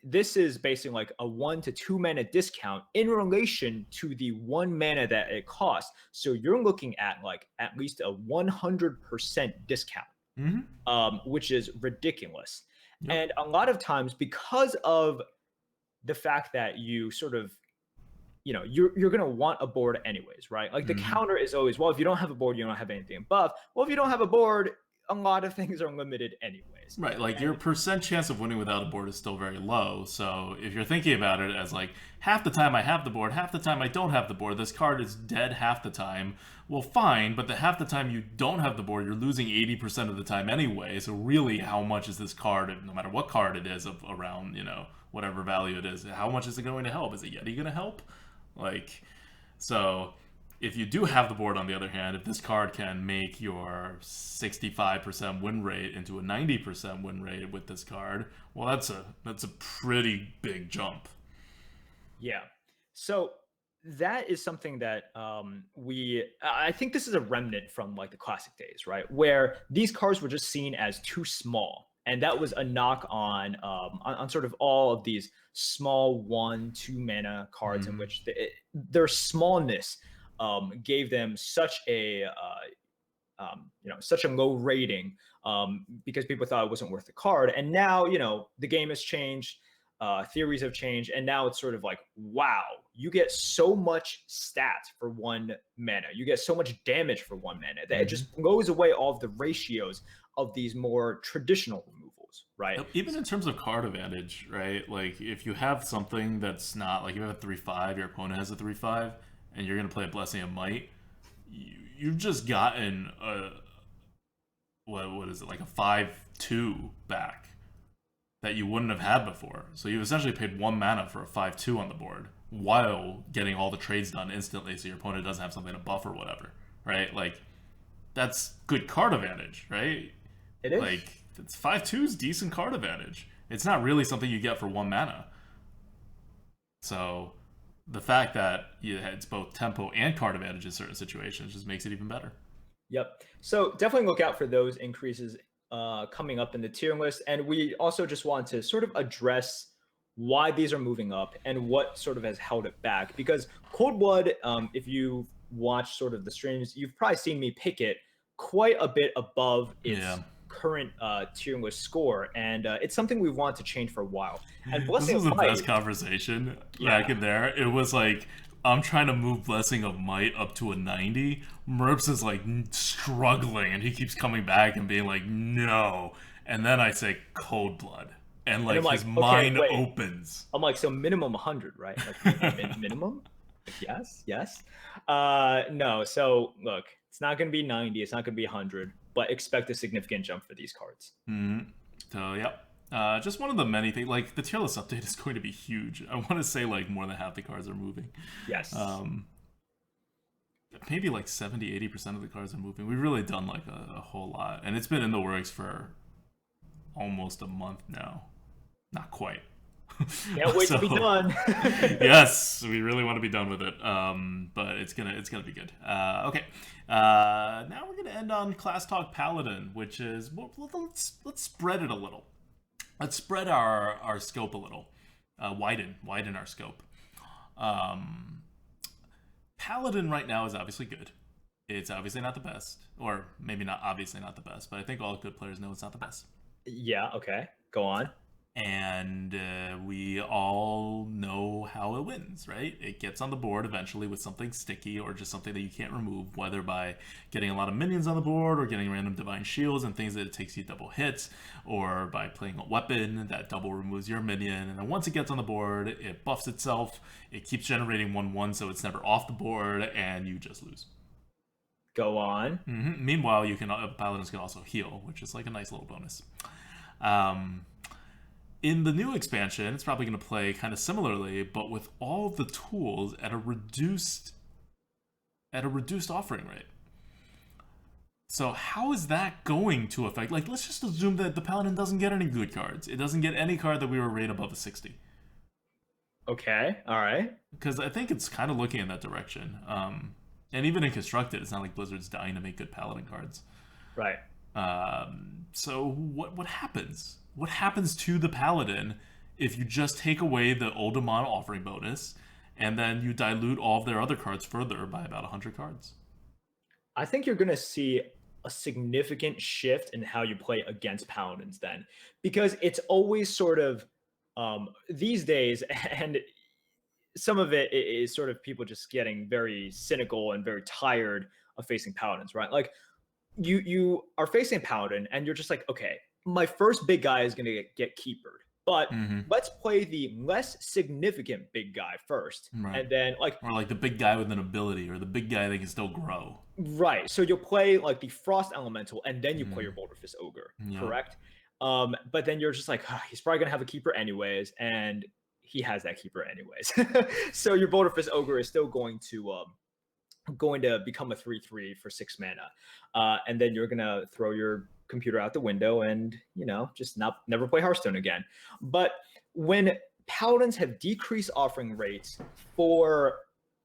this is basically like a 1 to 2 mana discount in relation to the 1 mana that it costs. So you're looking at like at least a 100% discount, which is ridiculous. Yep. And a lot of times, because of the fact that you sort of, you know, you're going to want a board anyways, right? Like the counter is always, well, if you don't have a board, you don't have anything above. Well, if you don't have a board, a lot of things are limited anyways. Right, like your percent chance of winning without a board is still very low. So if you're thinking about it as like half the time I have the board, half the time I don't have the board, this card is dead half the time. Well, fine, but the half the time you don't have the board, you're losing 80% of the time anyway. So really, how much is this card, no matter what card it is, of around, you know, whatever value it is, how much is it going to help? Is a Yeti going to help? Like, so if you do have the board, on the other hand, if this card can make your 65% win rate into a 90% win rate with this card, well, that's a pretty big jump. Yeah. So that is something that I think this is a remnant from like the classic days, right? Where these cards were just seen as too small. And that was a knock on sort of all of these small 1-2 mana cards in which their smallness gave them such a such a low rating because people thought it wasn't worth the card. And now, you know, the game has changed, theories have changed, and now it's sort of like, wow, you get so much stat for 1 mana, you get so much damage for 1 mana that it just blows away all of the ratios of these more traditional removals, right? Even in terms of card advantage, right? Like if you have something that's not like you have a 3/5, your opponent has a 3/5, and you're gonna play a Blessing of Might, you've just gotten a what is it, like a 5/2 back that you wouldn't have had before. So you essentially paid 1 mana for a 5/2 on the board while getting all the trades done instantly, so your opponent doesn't have something to buff or whatever, right? Like that's good card advantage, right? It is. Like it's 5/2 is decent card advantage. It's not really something you get for 1 mana. So the fact that it's both tempo and card advantage in certain situations just makes it even better. Yep. So definitely look out for those increases coming up in the tier list. And we also just want to sort of address why these are moving up and what sort of has held it back. Because Cold Blood, if you've watched sort of the streams, you've probably seen me pick it quite a bit above its current tier list score, and it's something we've wanted to change for a while. And Blessing this was of the Might, best conversation back in there. It was like, I'm trying to move Blessing of Might up to a 90. Merps is like struggling, and he keeps coming back and being like, no. And then I say Cold Blood, and like his mind opens. I'm like, so minimum 100, right? Like minimum? Like, yes. No. So look, it's not going to be 90. It's not going to be 100. But expect a significant jump for these cards. So, yep. Just one of the many things, like the tier list update is going to be huge. I want to say like more than half the cards are moving. Yes. Maybe like 70-80% of the cards are moving. We've really done like a whole lot. And it's been in the works for almost a month now. Not quite. Can't wait to be done. Yes, we really want to be done with it. But it's gonna be good. Okay. Now we're gonna end on Class Talk Paladin, which is let's spread it a little. Let's spread our scope a little. Widen our scope. Paladin right now is obviously good. It's obviously not the best, or maybe not obviously not the best, but I think all good players know it's not the best. Yeah. Okay. Go on. and we all know how it wins, right? It gets on the board eventually with something sticky or just something that you can't remove, whether by getting a lot of minions on the board or getting random divine shields and things that it takes you double hits, or by playing a weapon that double removes your minion. And then once it gets on the board, it buffs itself, it keeps generating 1/1 so it's never off the board, and you just lose. Go on. Meanwhile, paladins can also heal, which is like a nice little bonus. Um, in the new expansion, it's probably going to play kind of similarly, but with all of the tools at a reduced offering rate. So how is that going to affect? Like, let's just assume that the paladin doesn't get any good cards. It doesn't get any card that we were rated above a 60. Okay. All right. Because I think it's kind of looking in that direction. And even in constructed, it's not like Blizzard's dying to make good paladin cards. Right. So what happens? What happens to the paladin if you just take away the Oldemon offering bonus and then you dilute all of their other cards further by about 100 cards? I think you're going to see a significant shift in how you play against paladins then, because it's always sort of these days, and some of it is sort of people just getting very cynical and very tired of facing paladins, right? Like you are facing a paladin and you're just like, okay, my first big guy is going to get keepered, but let's play the less significant big guy first. Right. And then or like the big guy with an ability, or the big guy that can still grow. Right. So you'll play like the Frost Elemental, and then you play your Boulder Fist Ogre, correct? But then you're just like, he's probably gonna have a keeper anyways, and he has that keeper anyways. So your Boulder Fist Ogre is still going to become a 3/3 for 6 mana, and then you're gonna throw your computer out the window and just never play Hearthstone again. But when paladins have decreased offering rates for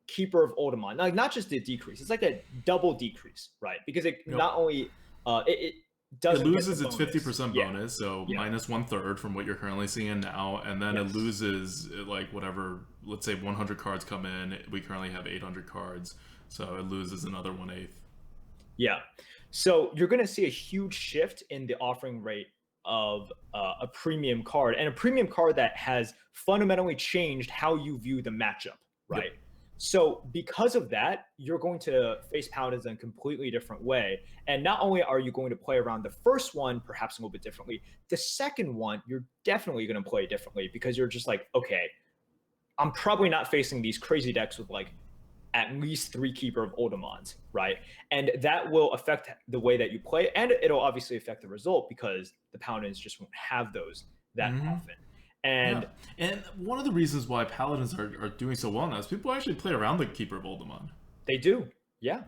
Keeper of Oldemon, like not just a decrease, it's like a double decrease, right? Because it not only it doesn't, it loses its 50% Yeah. bonus, so minus 1/3 from what you're currently seeing now, and then it loses like whatever. Let's say 100 cards come in. We currently have 800 cards, so it loses another 1/8. Yeah, so you're going to see a huge shift in the offering rate of a premium card, and a premium card that has fundamentally changed how you view the matchup, right? Yep. So because of that, you're going to face paladins in a completely different way. And not only are you going to play around the first one perhaps a little bit differently, the second one, you're definitely going to play differently, because you're just like, okay, I'm probably not facing these crazy decks with like at least 3 Keeper of Oldemons, right? And that will affect the way that you play, and it'll obviously affect the result, because the paladins just won't have those that often. And one of the reasons why paladins are doing so well now is people actually play around the Keeper of Oldemon. They do, yeah.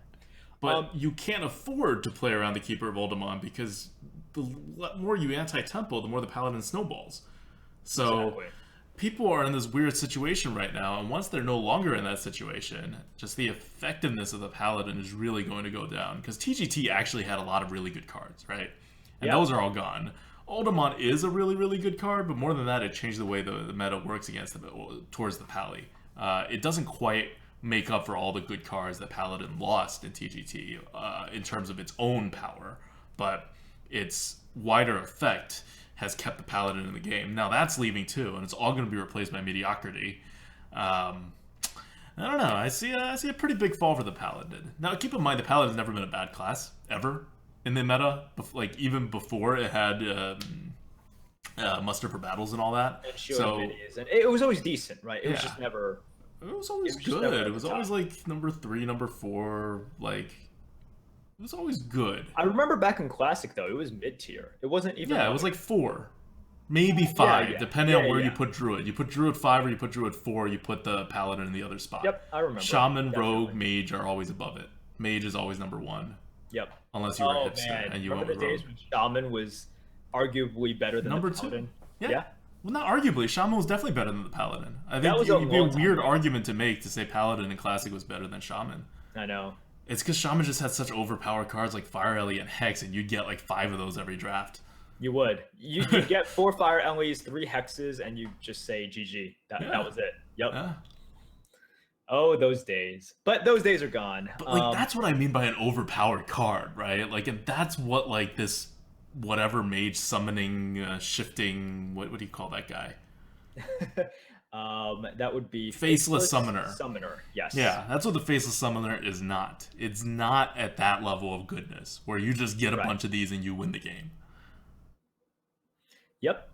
But you can't afford to play around the Keeper of Oldemon, because the more you anti-tempo, the more the paladin snowballs. So people are in this weird situation right now, and once they're no longer in that situation, just the effectiveness of the paladin is really going to go down, because TGT actually had a lot of really good cards, right? And those are all gone. Oldemon is a really, really good card, but more than that, it changed the way the meta works towards the Pally. It doesn't quite make up for all the good cards that Paladin lost in TGT in terms of its own power, but its wider effect has kept the Paladin in the game. Now that's leaving too, and it's all going to be replaced by mediocrity. I don't know. I see a pretty big fall for the Paladin. Now keep in mind, the Paladin's never been a bad class ever in the meta, like even before it had muster for battles and all that. And it was always decent, right? It was just never. It was always good. It was always like number 3, number 4. Like it was always good. I remember back in Classic though, it was mid tier. It wasn't even. Yeah, it was like 4, maybe 5, depending on where you put Druid. You put Druid 5 or you put Druid 4. You put the Paladin in the other spot. Yep, I remember. Shaman, Rogue, Mage are always above it. Mage is always number 1. Yep. Unless you were a hipster and you went with Rogue. Days when Shaman was arguably better than number the Paladin. 2. Yeah. Well, not arguably. Shaman was definitely better than the Paladin. I think it would be a weird argument to make to say Paladin in Classic was better than Shaman. I know. It's because Shaman just had such overpowered cards like Fire Ellie and Hex, and you'd get like 5 of those every draft. You would. You'd get 4 Fire Ellies, 3 Hexes, and you just say GG. That was it. Yep. Yeah. Oh, those days. But those days are gone. But like that's what I mean by an overpowered card, right? Like, and that's what like this whatever mage summoning, shifting. What do you call that guy? That would be Faceless summoner. Summoner, yes. Yeah, that's what the faceless summoner is not. It's not at that level of goodness where you just get a bunch of these and you win the game. Yep.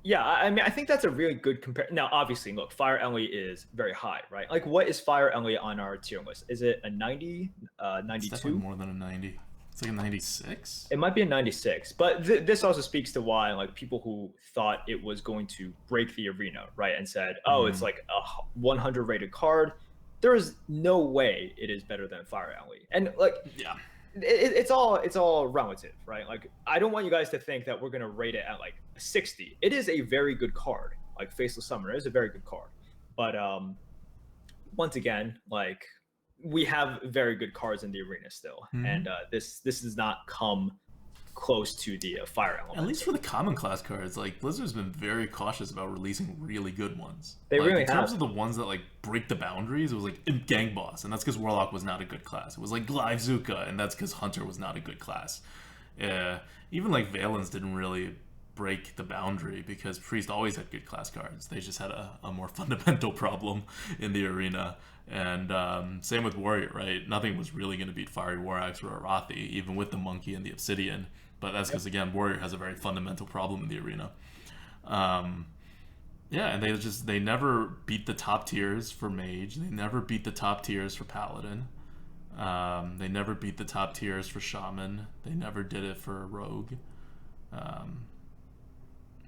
Yeah, I mean, I think that's a really good compare. Now, obviously, look, Fire Emily is very high, right? Like, what is Fire Emily on our tier list? Is it a 90, 92? It's definitely more than a 90. It's like a 96. It might be a 96, but this also speaks to why, like, people who thought it was going to break the arena, right, and said, oh, it's like a 100 rated card. There is no way it is better than Fire Emily, and like, yeah. It's all relative, right? Like, I don't want you guys to think that we're gonna rate it at like a 60. It is a very good card. Like, Faceless Summoner is a very good card, but once again, like, we have very good cards in the arena still, and this does not come close to the fire element. At least for the common class cards, like, Blizzard's been very cautious about releasing really good ones. They like, really in terms of the ones that like break the boundaries, it was like Gang Boss, and that's because Warlock was not a good class. It was like Livezuka, and that's because Hunter was not a good class. Even like Valens didn't really break the boundary because Priest always had good class cards. They just had a more fundamental problem in the arena. And same with Warrior, right? Nothing was really going to beat Fiery War Axe or Arathi, even with the Monkey and the Obsidian. But that's because, again, Warrior has a very fundamental problem in the arena. Yeah, and they never beat the top tiers for Mage. They never beat the top tiers for Paladin. They never beat the top tiers for Shaman. They never did it for Rogue.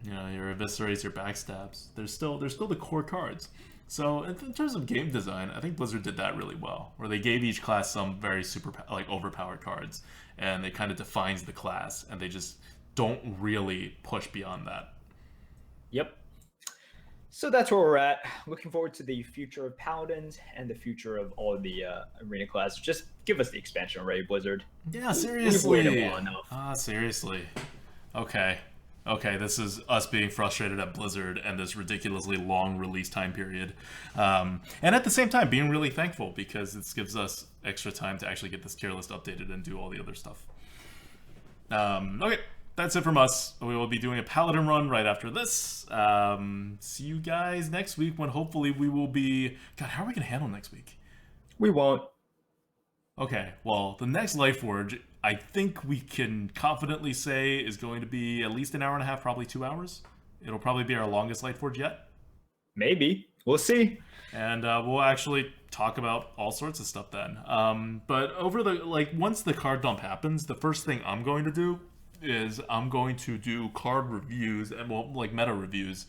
You know, your Eviscerates, your Backstabs. They're still the core cards. So in terms of game design, I think Blizzard did that really well, where they gave each class some very overpowered cards, and it kind of defines the class, and they just don't really push beyond that. Yep. So that's where we're at. Looking forward to the future of Paladins and the future of all of the arena classes. Just give us the expansion already, Blizzard. Yeah, seriously. We've waited long enough. Seriously. Okay, this is us being frustrated at Blizzard and this ridiculously long release time period. And at the same time, being really thankful because this gives us extra time to actually get this tier list updated and do all the other stuff. Okay, that's it from us. We will be doing a Paladin run right after this. See you guys next week when hopefully we will be... God, how are we going to handle next week? We won't. Okay, well, the next Lightforge, I think we can confidently say is going to be at least an hour and a half, probably 2 hours. It'll probably be our longest Lightforge yet. Maybe. We'll see. And we'll actually talk about all sorts of stuff then. But over once the card dump happens, the first thing I'm going to do is I'm going to do card reviews and meta reviews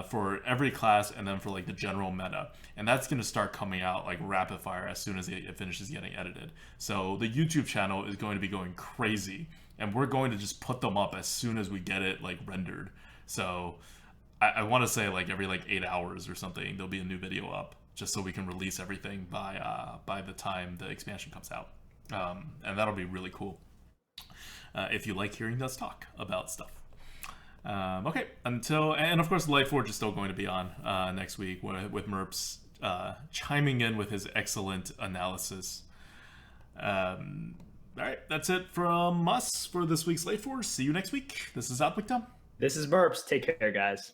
for every class and then for the general meta, and that's going to start coming out like rapid fire as soon as it finishes getting edited. So the YouTube channel is going to be going crazy, and we're going to just put them up as soon as we get it rendered. So I want to say every 8 hours or something there'll be a new video up, just so we can release everything by the time the expansion comes out, and that'll be really cool. If you like hearing us talk about stuff. Okay, and of course Lightforge is still going to be on next week with Merps chiming in with his excellent analysis. Alright, that's it from us for this week's Lightforge. See you next week. This is ADWCTA. This is Merps. Take care, guys.